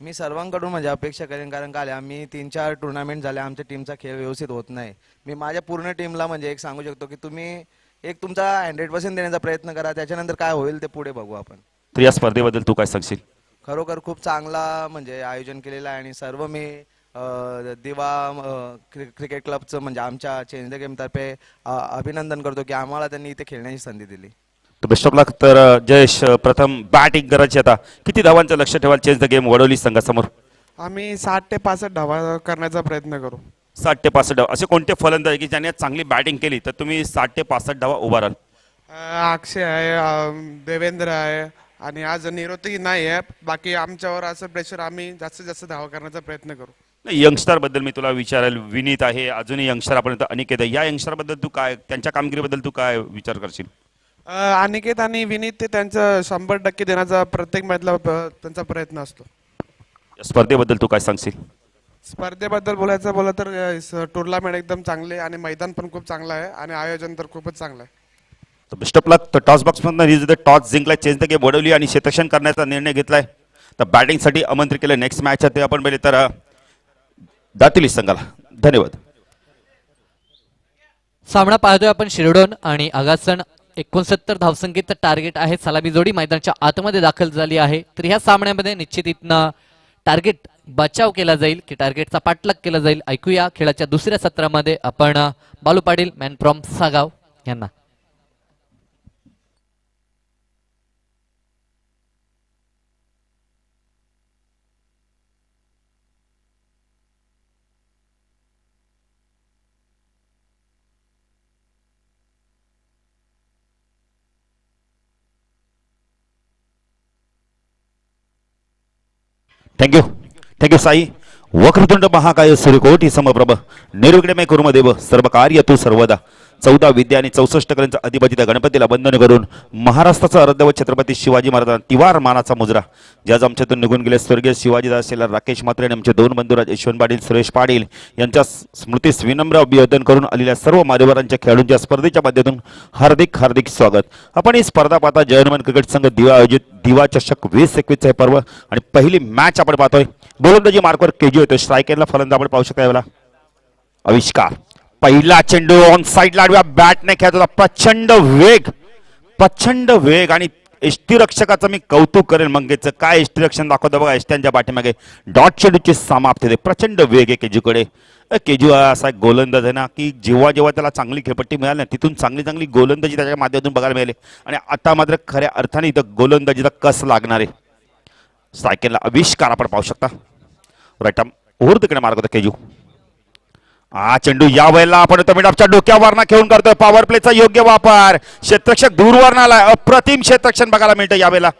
मी सर्वांकडून म्हणजे अपेक्षा करेन, कारण का आम्ही 3-4 टुर्नामेंट झाले आमच्या टीमचा खेळ व्यवस्थित होत नाही. मी माझ्या पूर्ण टीमला म्हणजे एक सांगू शकतो की तुम्ही एक तुमचा 100% देण्याचा प्रयत्न करा, त्याच्यानंतर काय होईल ते पुढे बघू आपण. तर या स्पर्धेबद्दल तू काय सांगशील? खरोखर खूप चांगला म्हणजे आयोजन केलेलं आहे आणि सर्व मी दिवा क्रिकेट क्लबचं म्हणजे आमच्या चेंज द गेम तर्फे अभिनंदन करतो की आम्हाला त्यांनी इथे खेळण्याची संधी दिली. Best of luck. तर जयेश, प्रथम बॅटिंग करायची आता. किती धावांचं लक्ष ठेवाल चेंज द गेम वडोली संघासमोर? आम्ही 60 ते 65 धावा करण्याचा प्रयत्न करू. 60 ते 65 धावा. असे कोणते फलंदाज की ज्यांनी आज चांगली बॅटिंग केली तर तुम्ही 60 ते 65 धावा उभाराल? अक्षय आहे, देवेंद्र आहे आणि आज निरोती नाही आहे. बाकी आमच्यावर असं प्रेशर, आम्ही जास्तीत जास्त धावा करण्याचा प्रयत्न करू. यंगस्टर बद्दल मी तुला विचारेल. विनीत आहे, अजूनही यंगस्टर आपण अनिकेत आहे. या यंगस्टर बद्दल तू काय, त्यांच्या कामगिरीबद्दल तू काय विचार करशील? अनिकेत आणि विनीत ते त्यांचं 100% देण्याचा प्रत्येक मॅचला त्यांचा प्रयत्न असतो. या स्पर्धेबद्दल तू काय सांगशील? स्पर्धेबद्दल बोलायचं तर टुर्नामेंट एकदम चांगले आणि मैदान पण खूप चांगलं आहे आणि आयोजन तर खूपच चांगलं आहे. तर बेस्ट ऑफ लक. तर टॉस बॉक्समधून टॉस जिंकलाय चेंज द गेम वडवली आणि क्षेत्ररक्षण करण्याचा निर्णय घेतलाय. तर बॅटिंगसाठी आमंत्रित केलं. नेक्स्ट मॅच आहे ते आपण पहिले तर दातिवली संघाला. धन्यवाद. सामना पाहतोय आपण शिरडोन आणि आगासन. 69 धावसंख्येचं टार्गेट आहे. सलामी जोडी मैदानाच्या आतमध्ये दाखल झाली आहे. तर ह्या सामन्यामध्ये निश्चित इथनं टार्गेट बचाव केला जाईल की टार्गेटचा पाठलाग केला जाईल. ऐकूया खेळाच्या दुसऱ्या सत्रामध्ये आपण बालू पाटील मॅन फ्रॉम सागाव यांना. थँक्यू साई. वक्रतुंड महाकाय सूर्यकोटी समप्रभ निर्विघ्नमय कुर्मदेव सर्व कार्य तू सर्वदा. 14 विद्या आणि 64 कलांचा अधिपती त्या गणपतीला वंदन करून महाराष्ट्राचा आराध्य व छत्रपती शिवाजी महाराजांना तिवार मानाचा मुजरा. ज्याच आमच्यातून निघून गेले स्वर्गीय शिवाजीदास शेलार राकेश म्हात्रे आणि आमचे 2 बंधुराज यशवंत पाटील सुरेश पाटील यांच्या स्मृतीस विनम्र अभिवादन करून आलेल्या सर्व मान्यवरांच्या खेळाडूंच्या स्पर्धेच्या माध्यमातून हार्दिक स्वागत. आपण ही स्पर्धा पाहता जयहनुमान क्रिकेट संघ दिवा आयोजित दिवा चषक 2021 हे पर्व आणि पहिली मॅच आपण पाहतोय. गोलंदाजी मार्कवर केजी होते. स्ट्रायकरला फलंदाज आपण पाहू शकता यावेळेला आविष्कार. पहिला चेंडू ऑन साइड लाडव्या बॅटने खेळत होता. प्रचंड वेग आणि यष्टीरक्षकाचं मी कौतुक करेन. मंगेचं काय यष्टीरक्षण दाखवतं बघा. यष्ट्यांच्या पाठीमागे डॉट चेंडूची समाप्ती होते. प्रचंड वेग आहे केजूकडे. केजू असा एक गोलंदाज आहे ना की जेव्हा त्याला चांगली खेळपट्टी मिळाली ना तिथून चांगली गोलंदाजी त्याच्या माध्यमातून बघायला मिळाली आणि आता मात्र खऱ्या अर्थाने इथं गोलंदाजीचा कस लागणार आहे. स्ट्रायकरला आविष्कार आपण पाहू शकता. राईट आर्म ओव्हर तिकडे मार्ग होता केजू. हा चेंडू या वेळेला आपण तमिळनाडूच्या डोक्यावरना खेळून करतोय. पॉवर प्लेचा योग्य वापर. क्षेत्ररक्षक दूरवर आलाय. अप्रतिम क्षेत्ररक्षण बघायला मिळतं यावेळेला.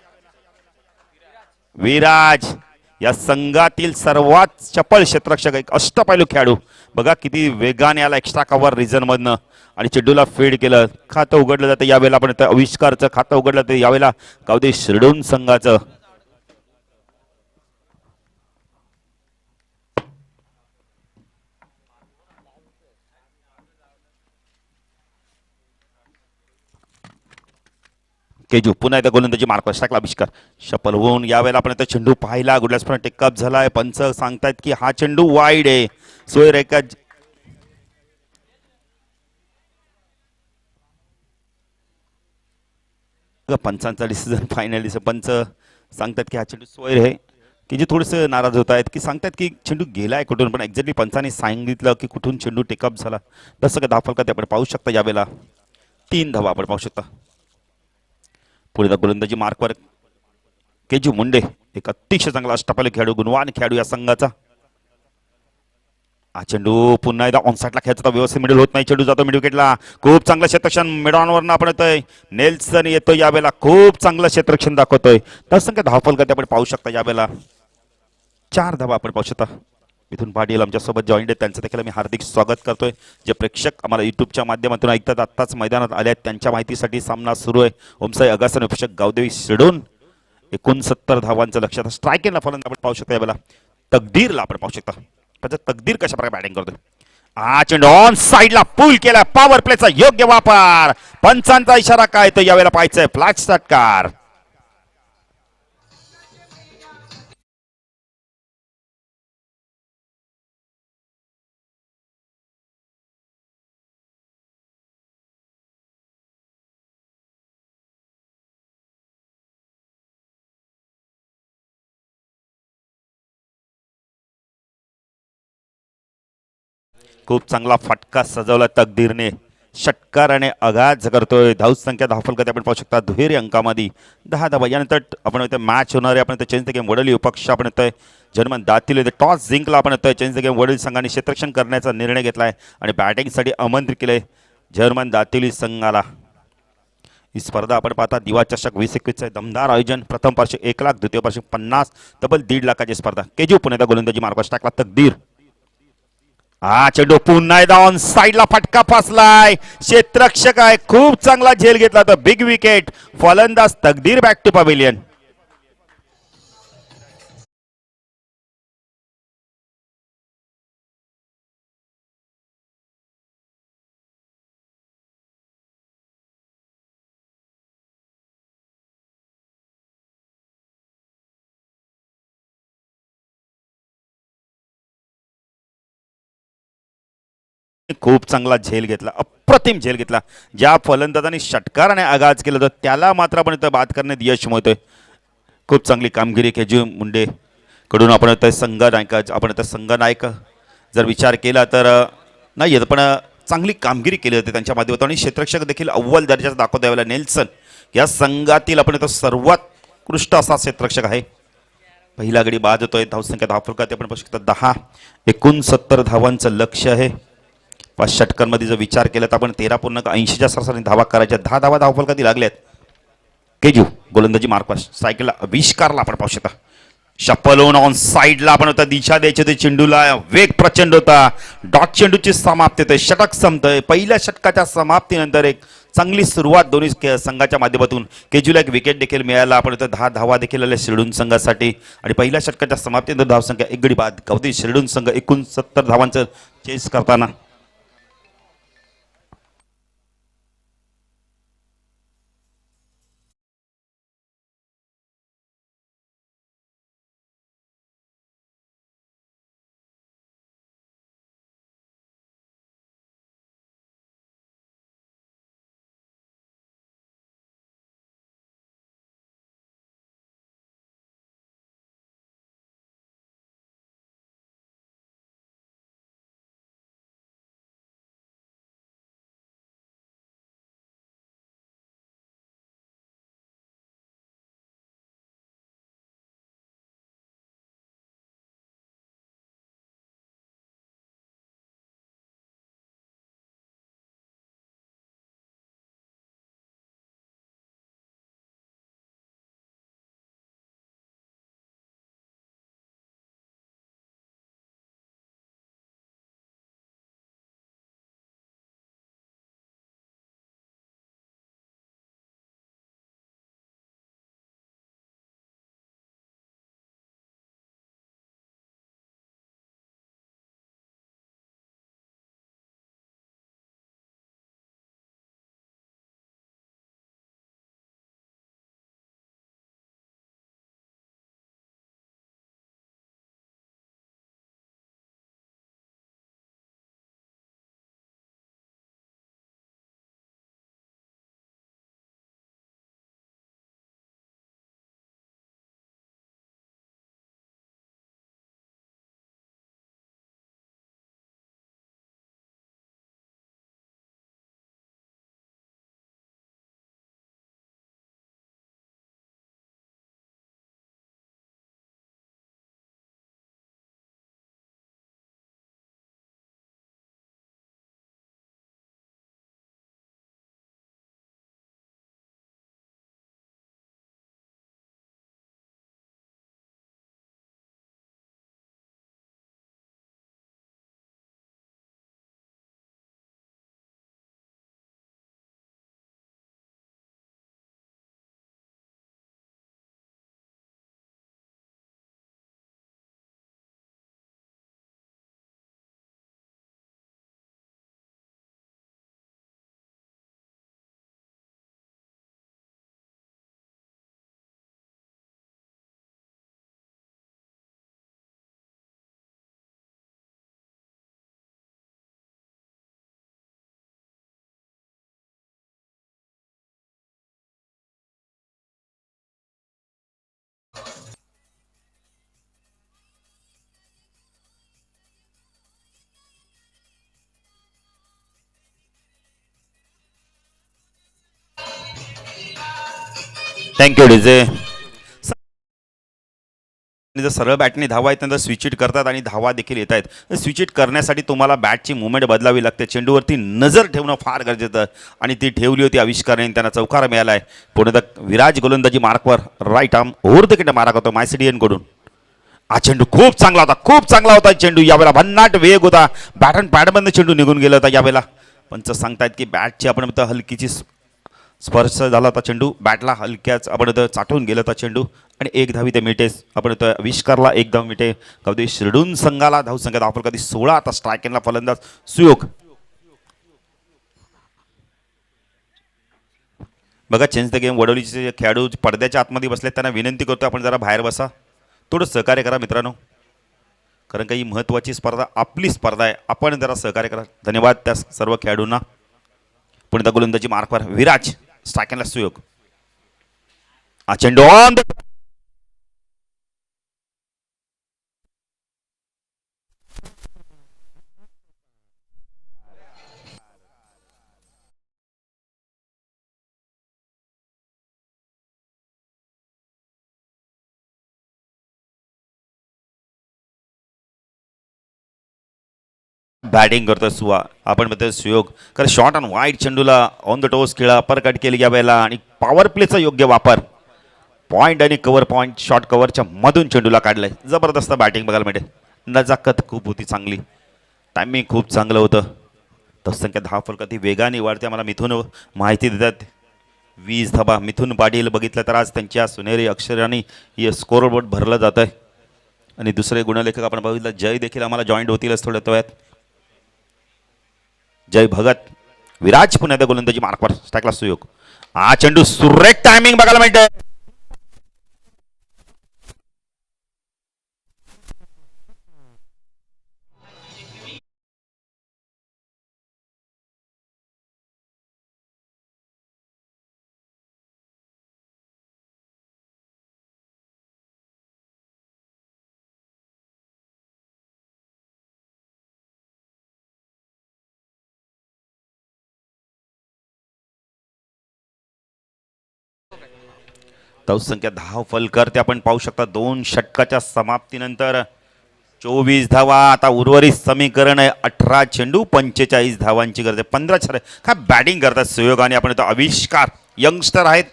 विराज या संघातील सर्वात चपळ क्षेत्ररक्षक, एक अष्टपैलू खेळाडू. बघा किती वेगाने आला एक्स्ट्रा कव्हर रिझन मधनं आणि चेंडूला फेड केलं. खातं उघडलं जातं यावेळेला. आपण आविष्कारचं खातं उघडलं जातं यावेळेला गावदे शिरडोन संघाचं. केजू पुन्हा एकदा गोलंदाजी मार्कवर टाकला. आविष्कार शपल होऊन यावेळेला आपण आता चेंडू पाहिला. गुडलास पण टेकअप झालाय. पंच सांगतायत की हा चेंडू वाईड आहे. सोयर एका पंचांचा डिसिजन फायनली पंच सांगतात की हा चेंडू सोयर आहे. की जे थोडेसे नाराज होत आहेत की सांगतात की चेंडू गेलाय कुठून, पण एक्झॅक्टली पंचाने सांगितलं की कुठून चेंडू टेकअप झाला. तसं का धाफल का ते आपण पाहू शकता. यावेळेला 3 धावा आपण पाहू शकता. पुढे गोलंदाजी मार्कवर केजू मुंडे, एक अतिशय चांगला अष्टपैलू खेळाडू, गुणवान खेळाडू या संघाचा. हा चेंडू पुन्हा एकदा ऑनसाइडला खेळायचा. व्यवस्थित मिडल होत नाही. चेंडू जातो मिड विकेटला. खूप चांगलं क्षेत्ररक्षण मिडॉनवरनं आपण येतोय. नेल्सन येतो यावेळेला. खूप चांगलं क्षेत्ररक्षण दाखवतोय. तत्संख्या धावफल का ते आपण पाहू शकता. यावेळेला 4 धावा आपण पाहू शकता. मिथुन पाटील आमच्यासोबत जॉईंट आहेत. त्यांचं देखील मी हार्दिक स्वागत करतोय. जे प्रेक्षक आम्हाला युट्यूबच्या माध्यमातून ऐकतात, आत्ताच मैदानात आले आहेत, त्यांच्या माहितीसाठी सामना सुरू आहे. ओमसाई अगासन अभिषेक गावदेवी शिरडोन 69 धावांचं लक्ष. आता स्ट्रायकिंगला फलंदाज आपण पाहू शकता यावेळेला तकदीरला आपण पाहू शकता त्याचा तकदीर कशा प्रकारे बॅटिंग करतोय. हा चेंडू ऑन साइडला पूल केला, पॉवर प्लेचा योग्य वापर. पंचांचा इशारा काय तो यावेळेला पाहायचंय, फ्लॅट षटकार. खूप चांगला फटका सजवला तकदीरने. षटकाराने आघात करतोय. धावस संख्या धावफलकात आपण पाहू शकता दुहेरी अंकामध्ये 10 धावा. यानंतर आपण इथे मॅच होणार आहे. आपण इथे चेंज द गेम वडील विपक्ष आपण इथे जर्मन दातील टॉस जिंकला. आपण इथे चेंज द गेम वडील संघाने क्षेत्ररक्षण करण्याचा निर्णय घेतलाय आणि बॅटिंगसाठी आमंत्रित केलंय जर्मन दातील संघाला. ही स्पर्धा आपण पाहता दिवा चषक 2021 दमदार आयोजन. प्रथम पार्श्व 1 लाख, द्वितीय पार्श्व 50, तब्बल 1.5 लाखाची स्पर्धा. केजीव पुण्याचा गोलंदाजी मार्कस टाकला तकदीर. हा चेंडू पुन्हा एकदा ऑन साइडला फटका फासलाय. क्षेत्ररक्षक आहे, खूप चांगला झेल घेतला तर बिग विकेट. फलंदाज तकदीर बॅक टू पवेलियन. खूप चांगला झेल घेतला, अप्रतिम झेल घेतला. ज्या फलंदाजाने षटकाराने आगाज केला होता त्याला मात्र आपण इथं बाद करण्यात यश मिळतोय. खूप चांगली कामगिरी केजीव मुंडे कडून. आपण इथं संघनायक जर विचार केला तर नाही येत, पण चांगली कामगिरी केली होती त्यांच्या माध्यमातून. आणि क्षेत्ररक्षक देखील अव्वल दर्जाचा दाखवता यावेळेला नेल्सन या संघातील आपण इथं सर्वात उत्कृष्ट असा क्षेत्ररक्षक आहे. पहिला गडी बाद होतोय. धावसंख्या धावफलकात आपण पाहू शकता 10. 69 धावांचं लक्ष आहे. 5 षटकांमध्ये जर विचार केला तर आपण 13.80च्या सरासरी धावा करायच्या. 10 धावा धावफलकात लागल्यात. केजू गोलंदाजी मार्कस सायकलला आविष्कारला आपण पाहू शकता. शपलोन ऑन साइडला आपण होता दिशा द्यायची होती चेंडूला. वेग प्रचंड होता. डॉट चेंडूची समाप्ती होते. षटक संपतंय. पहिल्या षटकाच्या समाप्तीनंतर एक चांगली सुरुवात दोन्ही संघाच्या माध्यमातून. केजूला एक विकेट देखील मिळाला. आपण इथं 10 धावा देखील आल्या शिरडून संघासाठी. आणि पहिल्या षटकाच्या समाप्तीनंतर धावसंख्या 1 गडी बाद कवती शिरडून संघ 69 धावांचं चेस करताना. Thank you DJ. जर सरळ बॅटने धावा आहेत नंतर स्विच इट करतात आणि धावा देखील येत आहेत. स्विच इट करण्यासाठी तुम्हाला बॅटची मुवमेंट बदलावी लागते. चेंडूवरती नजर ठेवणं फार गरजेचं आहे आणि ती ठेवली होती आविष्कारने, त्यांना चौकार मिळाला आहे. पुढे विराज गोलंदाजी मार्कवर right arm over the kind मारा करतो मायसिडियन कडून. हा चेंडू खूप चांगला होता, खूप चांगला होता चेंडू. यावेळेला भन्नाट वेग होता, बॅट अँड पॅडमधनं चेंडू निघून गेला होता. यावेळेला पंच सांगतायत की बॅटची आपण म्हणतो हलकीची स्पर्श झाला होता चेंडू, बॅटला हलक्याच आपण चाटून गेला होता चेंडू आणि एक धावी ते मिळतेच. आपण आविष्कारला एक धाव मिळते. कधी शिरडून संघाला धाव संख्या आपण कधी 16. आता स्ट्रायकेनला फलंदाज सुयोग. बघा चेंज द गेम. वडोलीचे खेळाडू पडद्याच्या आतमध्ये बसले, त्यांना विनंती करतो आपण जरा बाहेर बसा, थोडं सहकार्य करा मित्रांनो, कारण का ही महत्त्वाची स्पर्धा आपली स्पर्धा आहे. आपण जरा सहकार्य करा. धन्यवाद त्या सर्व खेळाडूंना. पुणे गोलंदाजी मार्कवर विराज, स्ट्रायकेनला सुयोग. हा चेंडू ऑन बॅटिंग करतो सुवा. आपण म्हणतो सुयोग, कारण शॉर्ट ऑन वाईड चेंडूला ऑन द टोस खेळा, अपर कट केली या वेळेला आणि पॉवर प्लेचा योग्य वापर. पॉईंट आणि कव्हर, पॉईंट शॉर्ट कव्हरच्या मधून चेंडूला काढलंय. जबरदस्त बॅटिंग बघायला मिळते. नजाकत खूप होती चांगली, टायमिंग खूप चांगलं होतं. तसंख्या 10 फलकाती वेगाने वाढते. आम्हाला मिथून माहिती देतात 20 धाबा. मिथून पाटील बघितलं तर आज त्यांच्या सुनेरी अक्षरांनी स्कोर बोर्ड भरलं जात आहे. आणि दुसरे गुणलेखक आपण बघितलं जय देखील आम्हाला जॉईंट होतीलच थोड्या वेळात. जय भगत. विराज पुण्यात गोलंदाजी मार्कवर स्ट्राईकला सुयोग. हा चेंडू सुरेख टायमिंग बघायला मिळते. संख्या 10 फलकर ते आपण पाहू शकता. 2 षटकाच्या समाप्तीनंतर 24 धावा. आता उर्वरित समीकरण आहे 18 चेंडू 45 धावांची गरज आहे. 15 छर काय बॅटिंग करतात सुयोगाने. आपण तो आविष्कार यंगस्टर आहेत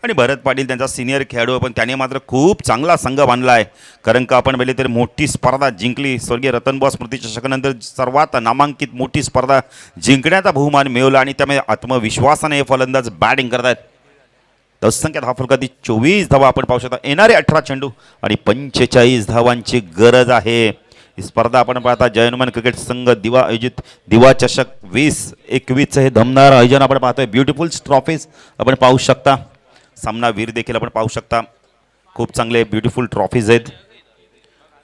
आणि भरत पाटील त्यांचा सिनियर खेळाडू, पण त्याने मात्र खूप चांगला संघ बांधला आहे. कारण का आपण पहिले तर मोठी स्पर्धा जिंकली. स्वर्गीय रतनबुवा स्मृती चषकानंतर सर्वात नामांकित मोठी स्पर्धा जिंकण्याचा बहुमान मिळवला आणि त्यामुळे आत्मविश्वासाने हे फलंदाज बॅटिंग करतात. संख्या 10 फलकाती 24 धावा आपण पाहू शकता. येणारे 18 चेंडू आणि 45 धावांची गरज आहे. ही स्पर्धा आपण पाहता जयनुमान क्रिकेट संघ दिवा आयोजित दिवा चषक 2021 हे दमदार आयोजन आपण पाहतोय. ब्युटिफुल ट्रॉफीज आपण पाहू शकता. सामना वीर देखील आपण पाहू शकता. खूप चांगले ब्युटिफुल ट्रॉफीज आहेत.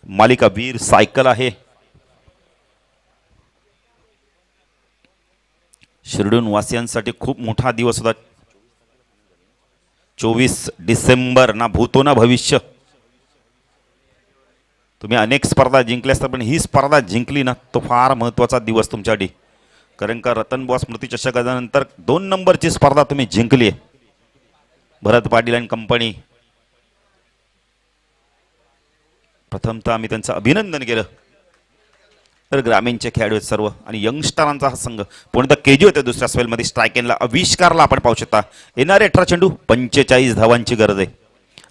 मालिका वीर सायकल आहे. शिरडून वासियांसाठी खूप मोठा दिवस होता. 24 डिसेंबर ना भूतो ना भविष्य. तुम्ही अनेक स्पर्धा जिंकल्यास तर पण ही स्पर्धा जिंकली ना तो फार महत्त्वाचा दिवस तुमच्यासाठी. कारण का रतनबुवा स्मृती चषकानंतर 2 नंबरची स्पर्धा तुम्ही जिंकली आहे. भरत पाटील आणि कंपनी, प्रथमतः आम्ही त्यांचं अभिनंदन केलं. तर ग्रामीणचे खेळाडू आहेत सर्व आणि यंगस्टरांचा हा संघ. पुणे केजी होते दुसऱ्या स्पेलमध्ये. स्ट्रायकेनला आविष्कारला आपण पाहू शकता. येणारे 18 चेंडू 45 धावांची गरज आहे.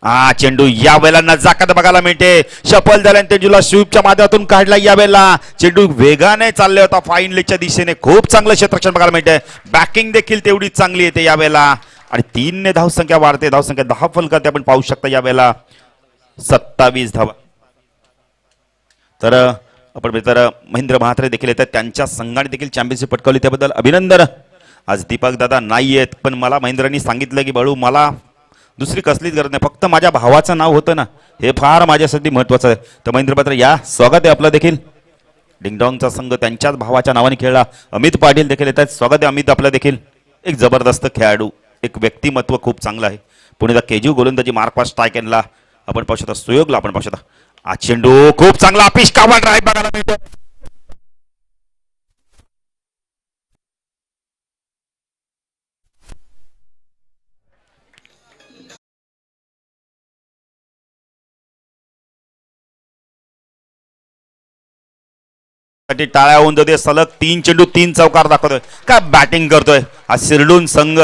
हा चेंडू या वेळेला नजाकत बघायला मिळते. शफल झाल्याने चेंडूला स्वीपच्या माध्यमातून काढला. या वेळेला चेंडू वेगाने चालले होता फाईन लेगच्या दिशेने. खूप चांगलं क्षेत्ररक्षण बघायला मिळते. बॅकिंग देखील तेवढीच चांगली येते या वेळेला आणि 3 ने धावसंख्या वाढते. धावसंख्या 10 फलकात आपण पाहू शकता. या वेळेला 27 धावा. तर आपण मित्र महेंद्र म्हात्रे देखील येतात. त्यांच्या संघाने देखील चॅम्पियनशिप पटकावली, त्याबद्दल अभिनंदन. आज दीपक दादा नाही आहेत, पण मला महेंद्रांनी सांगितलं की बाळू मला दुसरी कसलीच गरज नाही, फक्त माझ्या भावाचं नाव होतं ना, हे फार माझ्यासाठी महत्त्वाचं आहे. तर महेंद्र म्हात्रे या, स्वागत आहे आपलं देखील. डिंगडॉंगचा संघ त्यांच्याच भावाच्या नावाने खेळला. अमित पाटील देखील येतात. स्वागत आहे अमित आपलं देखील. एक जबरदस्त खेळाडू, एक व्यक्तिमत्व खूप चांगलं आहे. पुणेचा केजीव गोलंदाजी मार्कवर स्ट्रायकेनला आपण पाहू शकता. सुयोगला आपण पाहू शकता. हा चेंडू खूप चांगला अपिष्कावा ड्राईव्ह बघायला मिळतो. साठी टाळ्या होऊन जाते. सलग 3 चेंडू 3 चौकार दाखवतोय. काय बॅटिंग करतोय हा शिरडून संघ.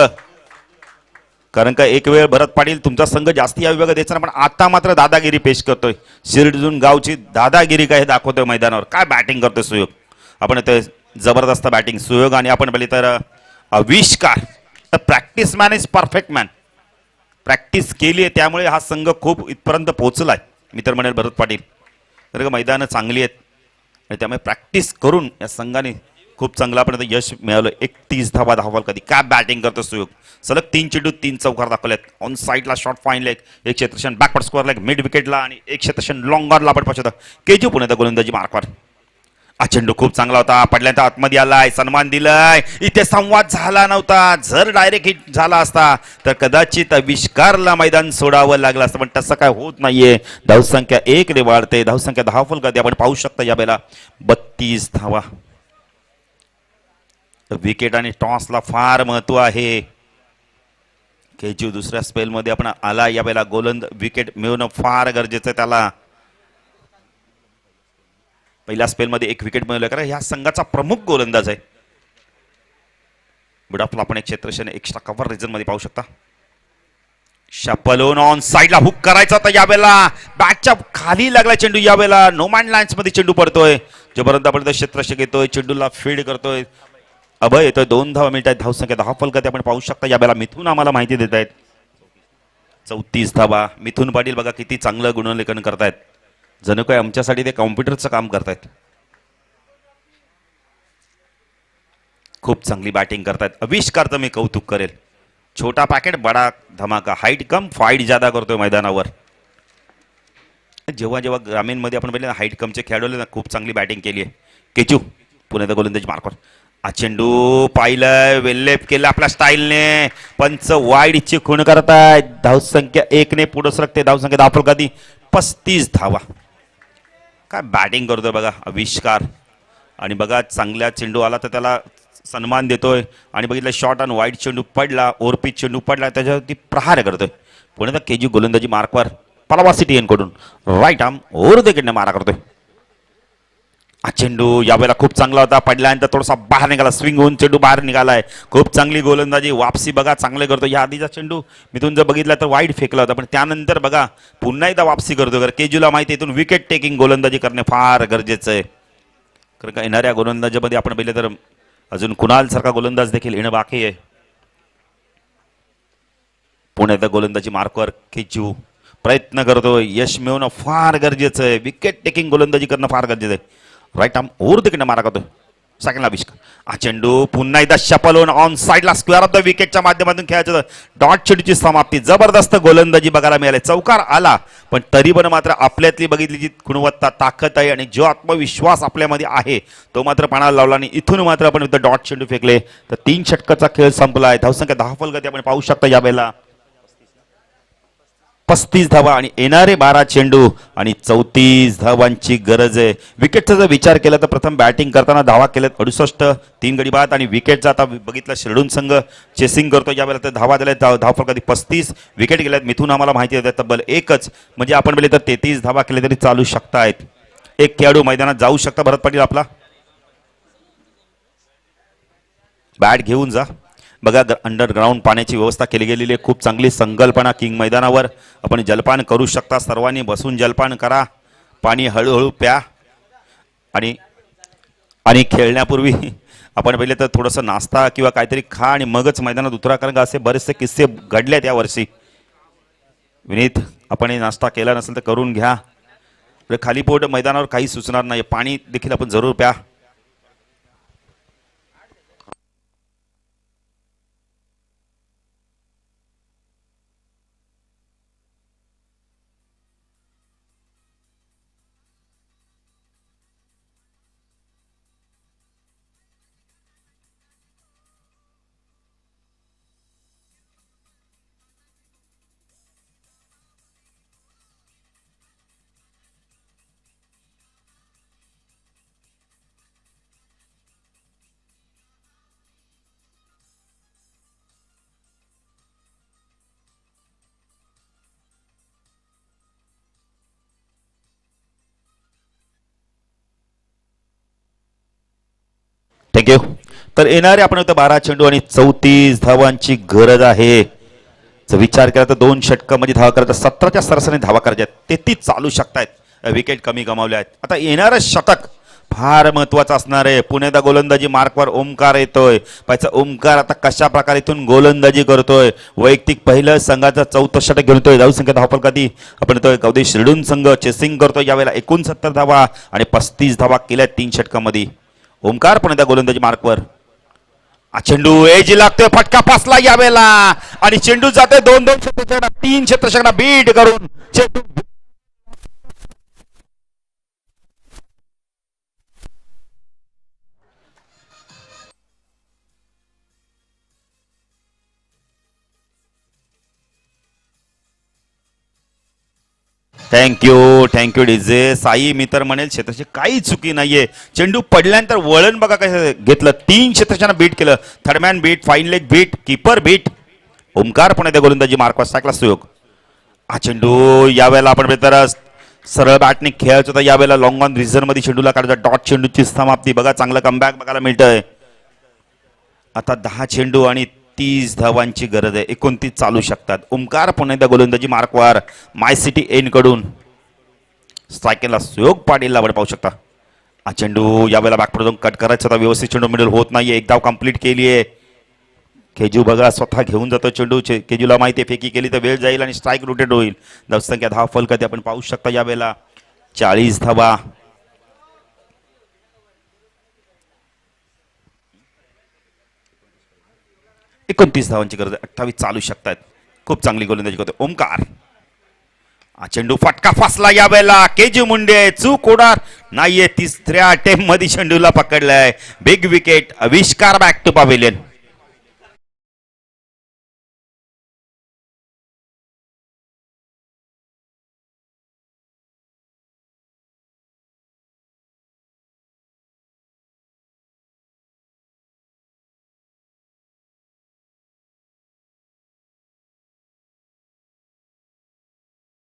कारण का एक वेळ भरत पाटील तुमचा संघ जास्ती या विभागात द्यायचा ना, पण आता मात्र दादागिरी पेश करतोय. शिरडून गावची दादागिरी काय दाखवतोय मैदानावर. काय बॅटिंग करतोय सुयोग. आपण इथे जबरदस्त बॅटिंग सुयोग. आणि आपण पाहिली तर आविष्कार. Practice man is perfect man. Practice केली आहे त्यामुळे हा संघ खूप इथपर्यंत पोहोचलाय. मी तर म्हणेल भरत पाटील तर मैदानं चांगली आहेत आणि त्यामुळे प्रॅक्टिस करून या संघाने खूप चांगलं आपण यश मिळवलं. 31 धावा धावाल कधी. काय बॅटिंग करतो सुयोग. सलग 3 चेंडू 3 चौकार दाखवलेत. ऑन साईडला शॉर्ट फाईन लेग, एक क्षेत्रक्षण बॅकवर्ड स्कोअर लेग मिड विकेटला आणि एक क्षेत्रक्षण लॉंग ऑनला आपण पाहू शकतो. केजू पुण्याचा गोलंदाजी मार्कवर. हा चेंडू खूप चांगला होता. पडल्यानंतर आतमध्ये आलाय, सन्मान दिलाय. इथे संवाद झाला नव्हता. जर डायरेक्ट हिट झाला असता तर कदाचित आविष्कारला मैदान सोडावं लागलं असतं, पण तसं काय होत नाहीये. धावसंख्या 1 ने वाढते. धावसंख्या 10 फलकात आपण पाहू शकता या वेळेला 32 धावा. विकेट आणि टॉसला फार महत्व आहे. केजू दुसऱ्या स्पेलमध्ये आपण आला या वेळेला. विकेट मिळवणं फार गरजेचं आहे त्याला. पहिल्या स्पेलमध्ये 1 विकेट मिळवलं कारण ह्या संघाचा प्रमुख गोलंदाज आहे. बुडाफला आपण एक क्षेत्रक्षण एक्स्ट्रा कव्हर रिजन मध्ये पाहू शकता. शपलोन ऑन साईडला हुक करायचा होता यावेळेला. बॅटच्या खाली लागला चेंडू यावेळेला. नो मॅन लँड्स मध्ये चेंडू पडतोय. जबरदस्त आपण क्षेत्रक्षक येतोय. चेंडूला फीड करतोय. अभय येतोय. 2 धावा मिळत आहेत. धावसंख्या 10 फलकात आपण पाहू शकता यावेळेला. मिथून आम्हाला माहिती देत आहेत. 34 धावा. मिथून पाटील बघा किती चांगलं गुणलेखन करतायत. जणू काय आमच्यासाठी ते कॉम्प्युटरचं काम करतायत. खूप चांगली बॅटिंग करतायत. आविष्कारचं मी कौतुक करेल. छोटा पॅकेट बडा धमाका. हाईट कम फाईट ज्यादा करतोय मैदानावर. जेव्हा जेव्हा ग्रामीणमध्ये आपण पाहिले हाईट कमचे खेळाडू ना खूप चांगली बॅटिंग केली आहे. केचू पुण्याचा गोलंदाज मार्कवर. हा चेंडू पाहिलंय. वेल्लेप केलं आपल्या स्टाईलने. पंच वाईड इच्छे खूण करतायत. धावसंख्या 1 ने पुढे सरकते. धावसंख्या 10 फलकाती 35 धावा. काय बॅटिंग करतोय बघा आविष्कार. आणि बघा चांगल्या चेंडू आला तर त्याला सन्मान देतोय. आणि बघितलं शॉर्ट आणि वाईट चेंडू पडला. ओव्हरपिच चेंडू पडला त्याच्यावरती प्रहार करतोय. पुण्याचा केजी गोलंदाजी मार्कवर. पलावा सिटी कडून राईट आर्म ओव्हर द मारा करतोय. हा चेंडू यावेळेला खूप चांगला होता. पडल्यानंतर थोडासा बाहेर निघाला. स्विंग होऊन चेंडू बाहेर निघालाय. खूप चांगली गोलंदाजी. वापसी बघा चांगले करतो. या आधीचा चेंडू मिथून जर बघितला तर वाईड फेकला होता, पण त्यानंतर बघा पुन्हा एकदा वापसी करतो. कारण केजूला माहिती इथून विकेट टेकिंग गोलंदाजी करणे फार गरजेचं आहे. कारण का येणाऱ्या गोलंदाजीमध्ये आपण पाहिलं तर अजून कुणाल सारखा गोलंदाज देखील येणं बाकी आहे. पुण्याचा गोलंदाजी मार्कवर केजू प्रयत्न करतो. यश मिळवणं फार गरजेचं आहे. विकेट टेकिंग गोलंदाजी करणं फार गरजेचं आहे. राईट आर्म ओव्हर द मारा करतो. सेकंड आविष्कार. हा चेंडू पुन्हा एकदा शपलोन ऑन साईडला स्क्वेअर ऑफ द विकेटच्या माध्यमातून खेळायचं. डॉट चेंडूची समाप्ती. जबरदस्त गोलंदाजी बघायला मिळाली. चौकार आला पण तरी पण मात्र आपल्यातली बघितली जी गुणवत्ता ताकद आहे आणि जो आत्मविश्वास आपल्यामध्ये आहे तो मात्र पणाला लावला. आणि इथून मात्र आपण डॉट चेंडू फेकले तर 3 षटकाचा खेळ संपलाय. धावसंख्या 10 फलकात आपण पाहू शकता यावेळेला 35 धावा आणि येणारे 12 चेंडू आणि 34 धावांची गरज आहे. विकेटचा जर विचार केला तर प्रथम बॅटिंग करताना धावा केल्यात 68, 3 गडी बाद. आणि विकेटचा आता बघितलं शिरडून संघ चेसिंग करतो यावेळेला तर धावा दिल्यात. धाव फलकात 35 विकेट गेल्यात. मिथून आम्हाला माहिती देतात तब्बल एकच. म्हणजे आपण बोलले तर 33 धावा केले तरी चालू शकतायत. एक खेळाडू मैदानात जाऊ शकता. भरत पाटील आपला बॅट घेऊन जा. बघा अंडरग्राऊंड पाण्याची व्यवस्था केली गेलेली आहे. खूप चांगली संकल्पना. किंग मैदानावर आपण जलपान करू शकता. सर्वांनी बसून जलपान करा. पाणी हळूहळू प्या. आणि खेळण्यापूर्वी आपण पहिले तर थोडंसं नाश्ता किंवा काहीतरी खा आणि मगच मैदानात उतरा. कारण का असे बरेचसे किस्से घडलेत यावर्षी. विनीत आपण नाश्ता केला नसेल तर करून घ्या. खाली पोट मैदानावर काही सुचणार नाही. पाणी देखील आपण जरूर प्या. थँक्यू. तर येणारे आपण होतं 12 चेंडू आणि 34 धावांची गरज आहे. जर विचार केला तर 2 षटकामध्ये धावा करायच्या, 17च्या सरासरी धावा करायच्या, 33 चालू शकतायत, विकेट कमी गमावल्या आहेत. आता येणारं शतक फार महत्वाचं असणार आहे. पुण्याचा गोलंदाजी मार्कवर ओमकार येतोय. पाहिजे ओमकार आता कशा प्रकारे इथून गोलंदाजी करतोय. वैयक्तिक पहिलं संघाचं 4थं षटक घेतोय. धाव संख्या धावफलकाती आपण येतोय. गौदेश शिरडून संघ चेसिंग करतोय. यावेळेला 69 धावा आणि 35 धावा केल्या 3 षटकामध्ये. ओमकार पुण्याचा गोलंदाजी मार्कवर. चेंडू एज लागतोय, फटका पासला यावेळेला आणि चेंडू जातोय 2-2 क्षेत्ररक्षक 3 क्षेत्ररक्षकांना बीट करून चेंडू. Thank you DJ Sai. मी तर म्हणेल क्षेत्राची काही चुकी नाहीये. चेंडू पडल्यानंतर वळण बघा कसं घेतलं. 3 क्षेत्ररक्षकांना बीट केलं. Third man beat, fine leg beat, keeper beat. Omkar पुण्याच्या गोलंदाजी मार्कवर सायकला सुयोग. हा चेंडू यावेळेला आपण तर सरळ बॅटने खेळायचं होता. यावेळेला लॉंग ऑन रिझन मध्ये चेंडूला काढायचा. डॉट चेंडूची समाप्ती बघा. चांगलं कमबॅक बघायला मिळतंय. आता 10 चेंडू आणि 30 धावांची गरज आहे. 29 चालू शकतात. ओमकार पुण्याच्या गोलंदाजी मार्कवर माय सिटी एन कडून स्ट्रायकेला सुयोग पाटीलला आपण पाहू शकता. हा चेंडू यावेळेला बॅकपुढे जाऊन कट करायचा होता. व्यवस्थित चेंडू मिडल होत नाहीये. एक धाव कंप्लीट केली आहे. केजू बघा स्वतः घेऊन जातो चेंडू. केजूला माहिती आहे फेकी केली तर वेळ जाईल आणि स्ट्राईक रोटेट होईल. धावसंख्या धाव फलकाती आपण पाहू शकता. यावेळेला 40 धावा. एकोणतीस धावांची गरज आहे. 28 चालू शकतात. खूप चांगली गोलंदाजी करतो ओमकार. हा चेंडू फटका फासला यावेळेला. केजू मुंडे चूक होणार नाहीये. 3ऱ्या अटेम्प्ट मध्ये चेंडूला पकडलाय. Big wicket. Avishkar back to pavilion.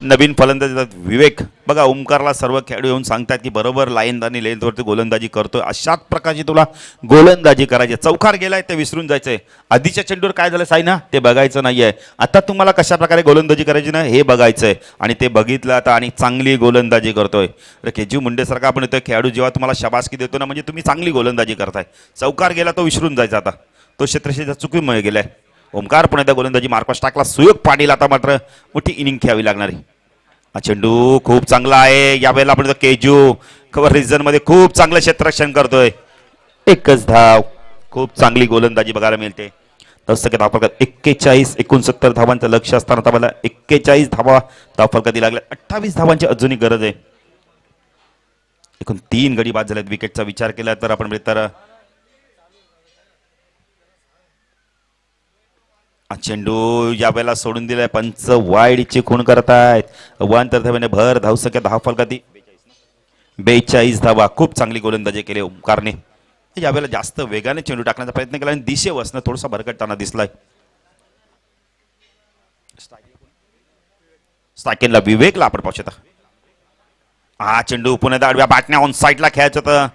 नवीन फलंदाज विवेक बघा. ओमकारला सर्व खेळाडू येऊन सांगतात की बरोबर लाईन आणि लेंथवरती गोलंदाजी करतोय. अशाच प्रकारची तुला गोलंदाजी करायची. चौकार गेलाय ते विसरून जायचंय. आधीच्या चेंडूवर काय झालं साई ना ते बघायचं नाहीये. आता तुम्हाला कशा प्रकारे गोलंदाजी करायची ना हे बघायचंय आणि ते बघितलं आता आणि चांगली गोलंदाजी करतोय. तर केजू मुंडेसारखा आपण येतोय खेळाडू जेव्हा तुम्हाला शाबासकी देतो ना म्हणजे तुम्ही चांगली गोलंदाजी करताय. चौकार गेला तो विसरून जायचा. आता तो क्षेत्रक्षेत्र चुकीमुळे गेलाय. ओमकार पुण्याच्या गोलंदाजी मार्कवर टाकला. सुयोग पाटील आता मात्र मोठी इनिंग खेळावी लागणारी. हा चेंडू खूप चांगला आहे. यावेळेला आपण केजू कव्हर रिजन मध्ये खूप चांगलं क्षेत्ररक्षण करतोय. एकच धाव. खूप चांगली गोलंदाजी बघायला मिळते. 41 69 धावांचं लक्ष असताना आता मला 41 धावा धावफलकाती लागल्या. 28 धावांची अजूनही गरज आहे. एकूण 3 गडी बाद झालेत. विकेटचा विचार केला तर आपण तर चेंडू यावेळेला सोडून दिलाय. पंच वाईडची खूण करतायत. तर धाव्याने भर धावसंख्या धावफलकाती 42 धावा. खूप चांगली गोलंदाजी केली ओमकारने. यावेळेला जास्त वेगाने चेंडू टाकण्याचा प्रयत्न केला आणि दिशेवसनं थोडासा भरकटताना दिसलाय. स्ट्रायकिंगला विवेकला आपण पाहू शकता. हा चेंडू पुन्हा आडव्या बॅटने ऑन साईडला खेळायचं होतं.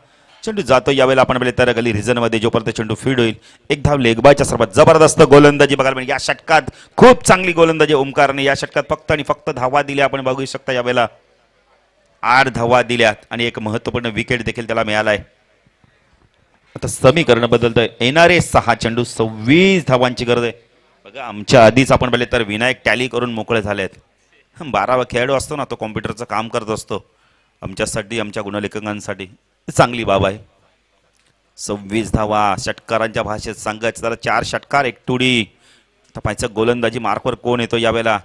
चेंडू जातो. यावेळेला आपण बोलले तर गली रिझन मध्ये जोपर्यंत चेंडू फीड होईल. एक धाव लेगबायच्या सर्वात जबरदस्त गोलंदाजी बघायला मिळेल. या षटकात खूप चांगली गोलंदाजी ओमकारने या षटकात फक्त आणि फक्त धावा दिल्या. आपण बघू शकता यावेळेला 8 धावा दिल्यात आणि एक महत्वपूर्ण विकेट देखील त्याला मिळालाय. आता समीकरण बदलतंय. येणारे 6 चेंडू 26 धावांची गरज आहे. बघा आमच्या आधीच आपण बोलले तर विनायक टॅली करून मोकळे झालेत. 12वा खेळाडू असतो ना तो कॉम्प्युटरचं काम करत असतो. आमच्यासाठी आमच्या गुणलेखकांसाठी चांगली बाब आहे. 26 धावा. षटकारांच्या भाषेत सांगायचं तर 4 षटकार 1 टुडी. पाहायचं गोलंदाजी मार्कवर कोण येतो यावेळेला.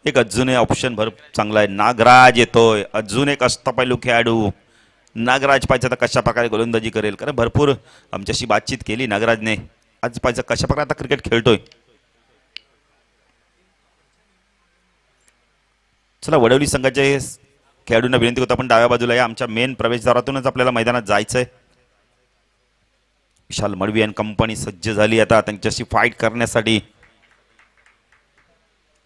एक अजून ऑप्शन भर चांगला आहे. नागराज येतोय. अजून एक अष्टपैलू खेळाडू नागराज. पाहिजे तर कशा प्रकारे गोलंदाजी करेल कारण भरपूर आमच्याशी बातचीत केली नागराजने. आज पाहिजे कशा प्रकारे आता क्रिकेट खेळतोय. चला वडवली संघाचे खेळाडूंना विनंती करतो आपण डाव्या बाजूला या. आमच्या मेन प्रवेशद्वारातूनच आपल्याला मैदानात जायचंय. विशाल मडवी आणि कंपनी सज्ज झाली आता त्यांच्याशी फाईट करण्यासाठी.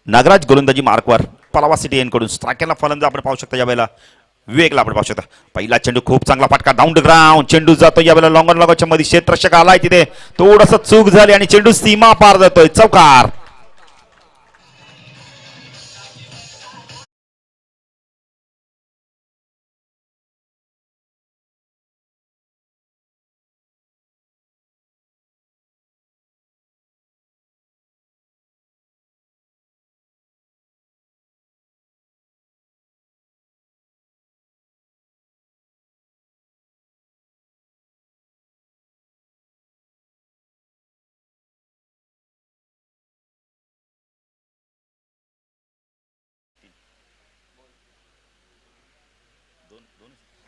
नागराज गोलंदाजी मार्कवर पलावा सिटी एन कडून स्ट्रायकरला फलंदाज आपण पाहू शकता. यावेळेला विवेकला आपण पाहू शकता. पहिला चेंडू खूप चांगला फटका डाऊन द ग्राउंड. चेंडू जातो यावेळेला लॉंग ऑन लॉगच्या मध्ये क्षेत्ररक्षक आलाय तिथे थोडस चूक झाली आणि चेंडू सीमा पार जातोय. चौकार.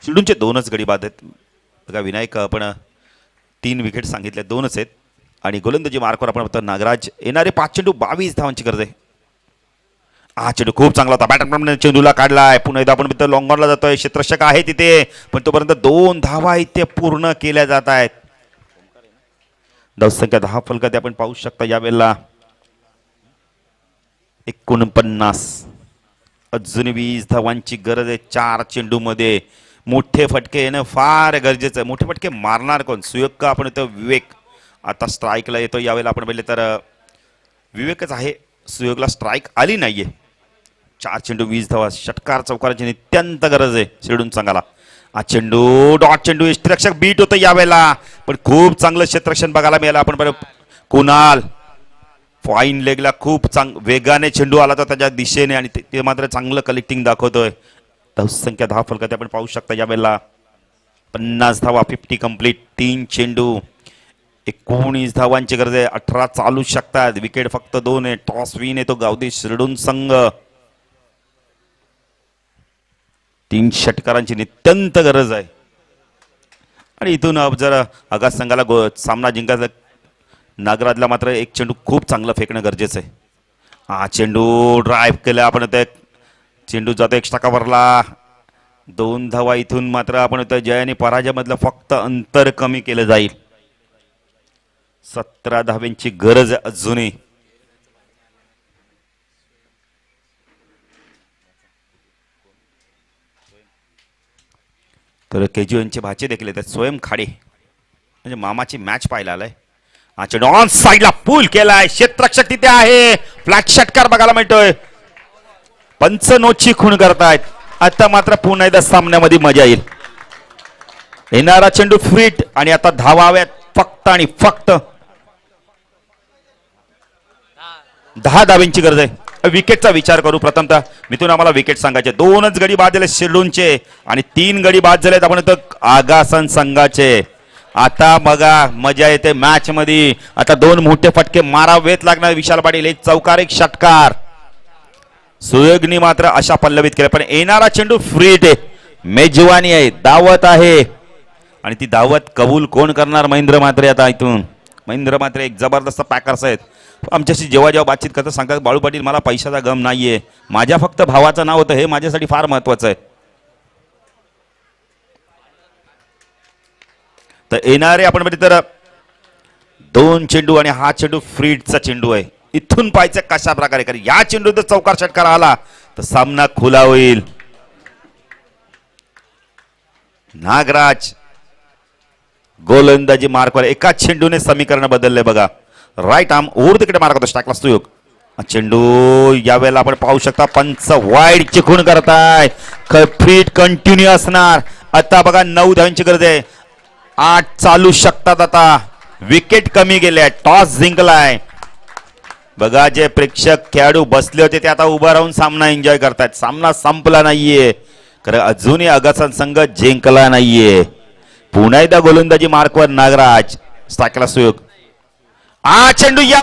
शिडूनचे 2च गडी बाद आहेत बघा. विनायक आपण 3 विकेट सांगितले, 2च आहेत आणि गोलंदाजी मार्कवर आपण बघतो नागराज. येणारे 5 चेंडू 22 धावांची गरज आहे. हा चेंडू खूप चांगला होता. बॅटरमॅन चेंडूला काढलाय. पुन्हा एकदा आपण बघतो लॉंग ऑनला जातोय. क्षेत्ररक्षक आहे तिथे पण तोपर्यंत 2 धावा इथे पूर्ण केल्या जात आहेत. धावसंख्या 10 फलकात आपण पाहू शकता यावेळेला 49. अजून 20 धावांची गरज आहे 4 चेंडू मध्ये. मोठे फटके येणं फार गरजेचं आहे. मोठे फटके मारणार कोण? सुयोग का आपण इथं विवेक आता स्ट्राईकला येतो. यावेळेला आपण पाहिले तर विवेकच आहे. सुयोगला स्ट्राईक आली नाहीये. 4 चेंडू 20 धावा. षटकार चौकाराची नित्यंत गरज आहे शिडून संघाला. हा चेंडू डॉट चेंडू. यष्टीरक्षक बीट होतं यावेळेला पण खूप चांगलं क्षेत्ररक्षण बघायला मिळालं. आपण बरं कुणाल फाईन लेगला खूप वेगाने चेंडू आला तर त्याच्या दिशेने आणि ते मात्र चांगलं कलेक्टिंग दाखवतोय. धावसंख्या 10 फलकात आपण पाहू शकता यावेळेला 50 धावा. 50 कंप्लीट. 3 चेंडू 19 धावांची गरज आहे. 18 चालू शकतात. विकेट फक्त 2 आहे. टॉस विन येतो गावदी शिरडून संघ. 3 षटकारांची नित्यंत गरज आहे आणि इथून जर आगास संघाला सामना जिंकायचा नागराजला मात्र 1 चेंडू खूप चांगलं फेकणं गरजेचं आहे. हा चेंडू ड्राईव्ह केला आपण. ते चेंडू जातो एक्स्ट्रा कव्हरला. 2 धावा. इथून मात्र आपण जय आणि पराजयामधलं फक्त अंतर कमी केलं जाईल. 17 धाव्यांची गरज आहे अजूनही. तर केजीओनचे भाचे देखील येतात. स्वयं खाडे म्हणजे मामाची मॅच पाहायला आलाय. हा चेंडू ऑन साइडला पूल केलाय. क्षेत्ररक्षक तिथे आहे. फ्लॅट षटकार बघायला मिळतोय. पंच नोटची खूण करतायत. आता मात्र पुन्हा एकदा सामन्यामध्ये मजा येईल. येणारा चेंडू फिट आणि आता धावाव्यात फक्त आणि फक्त 10 धाव्यांची गरज आहे. विकेटचा विचार करू प्रथमतः. मिथून आम्हाला विकेट सांगायचे. 2च गडी बाद झाले शिरडूनचे आणि 3 गडी बाद झालेत आपण आगासन संघाचे. आता बघा मजा येते मॅच मध्ये. आता 2 मोठे फटके मारावेत लागणार विशाल पाटील. 1 चौकार 1 षटकार. सुयोगनी मात्र अशा पल्लवित केलं पण येणारा चेंडू फ्रीट आहे. मेजवानी आहे. दावत आहे आणि ती दावत कबूल कोण करणार? महेंद्र म्हात्रे. आता इथून महेंद्र म्हात्रे एक जबरदस्त पॅकर्स आहेत. आमच्याशी जेव्हा जेव्हा बातचीत करतात सांगतात बाळू पाटील मला पैशाचा गम नाहीये. माझ्या फक्त भावाचं नाव होतं हे माझ्यासाठी फार महत्वाचं आहे. तर येणारे आपण म्हणजे तर 2 चेंडू आणि हा चेंडू फ्रीडचा चेंडू आहे. इथून पाहायचं कशा प्रकारे कारण या चेंडू जर चौकार षटकार आला तर सामना खुला होईल. नागराज गोलंदाजी मार्कवर एका चेंडूने समीकरण बदलले बघा. राईट आर्म ओव्हर तिकडे मार्क होतो स्ट्राईकला सुयोग. चेंडू यावेळेला आपण पाहू शकता पंच वाईड चिकून करताय. फ्रीट कंटिन्यू असणार. आता बघा 9 धावांची गरज आहे. 8 चालू शकतात. आता विकेट कमी गेले. टॉस जिंकलाय. बघा जे प्रेक्षक खेळाडू बसले होते ते आता उभा राहून सामना एन्जॉय करतायत. सामना संपला नाहीये खरं अजूनही आगासन संघ जिंकला नाहीये. पुन्हा एकदा गोलंदाजी मार्कवर नागराज. स्ट्राईकला सुयोग. हा चेंडू या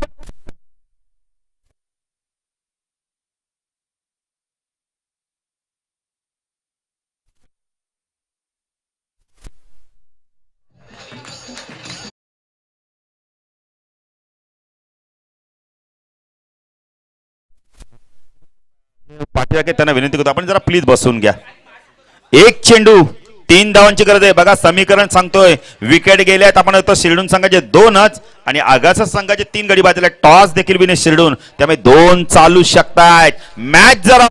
पाठीराखे त्यांना विनंती करतो आपण जरा प्लीज बसून घ्या. 1 चेंडू 3 धावांची गरज आहे. बघा समीकरण सांगतोय विकेट गेल्यात आपण शिरडून संघाचे 2च आणि आगासा संघाचे 3 गडी बाद झाले. टॉस देखील विने शिरडून त्यामुळे 2 चालू शकतायत. मॅच जरा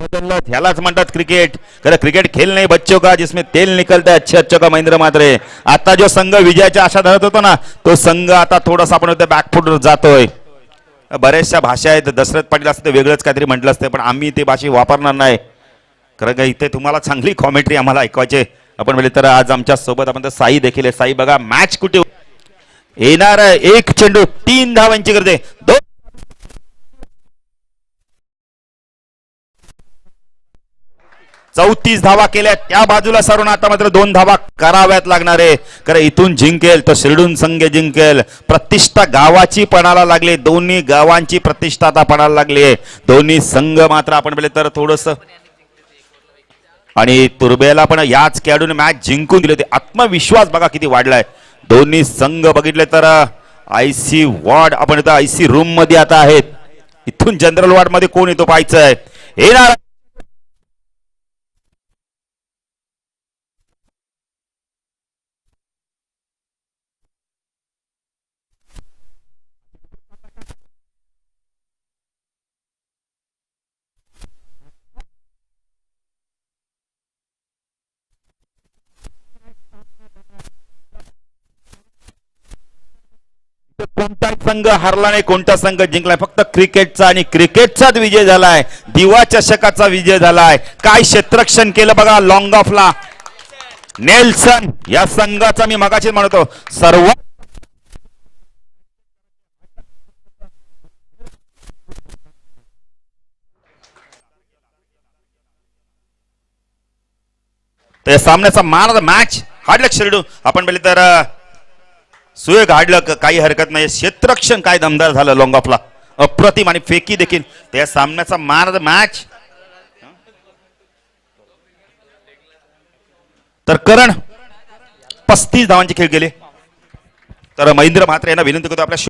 बदललं ह्यालाच म्हणतात क्रिकेट. खरं क्रिकेट खेल नाही बच्चों का जिसमें तेल निकलता है अच्छे अच्छे का. महेंद्र म्हात्रे आता जो संघ विजयाच्या आशा धरत होतो ना तो संघ आता थोडासा आपण बॅकफुट जातोय. बऱ्याचशा भाषा आहेत. दशरथ पाटील असते वेगळंच काहीतरी म्हटलं असतं पण आम्ही ते भाषा वापरणार नाही. खरं का इथे तुम्हाला चांगली कॉमेंट्री आम्हाला ऐकवायचे आपण म्हणजे तर आज आमच्या सोबत आपण तर साई देखील आहे. साई बघा मॅच कुठे येणार आहे. एक चेंडू 3 धावांची करते. 34 धावा केल्या त्या बाजूला सारून आता मात्र 2 धावा कराव्यात लागणार आहे. कारण इथून जिंकेल तो शिरडून संघ जिंकेल. प्रतिष्ठा गावाची पणाला लागली. दोन्ही गावांची प्रतिष्ठा आता पणाला लागली. दोन्ही संघ मात्र आपण बोलले तर थोडस आणि तुर्बेला पण याच खेळाडूने मॅच जिंकून दिले होते. आत्मविश्वास बघा किती वाढलाय. दोन्ही संघ बघितले तर आयसी वॉर्ड आपण इथं आयसी रूम मध्ये आता आहेत. इथून जनरल वॉर्ड मध्ये कोण येतो पाहायचं आहे. येणार कोणता संघ हरला नाही कोणता संघ जिंकलाय. फक्त क्रिकेटचा आणि क्रिकेटचाच विजय झालाय. दिवा चषकाचा विजय झालाय. काय क्षेत्ररक्षण केलं बघा लॉंग ऑफला नेल्सन या संघाचा मी मगाशीच म्हणतो सर्व त्या सामन्याचा मान मॅच हाडलं शिरडू आपण बोलले तर सुयोग हाडलं काही हरकत नाही. क्षेत्ररक्षण काय दमदार झालं लॉंग ऑफला अप्रतिम आणि फेकी देखील त्या सामन्याचा मान मॅच. तर करण 35 धावांचे खेळ गेले. तर महेंद्र म्हात्रे यांना विनंती करतो आपल्या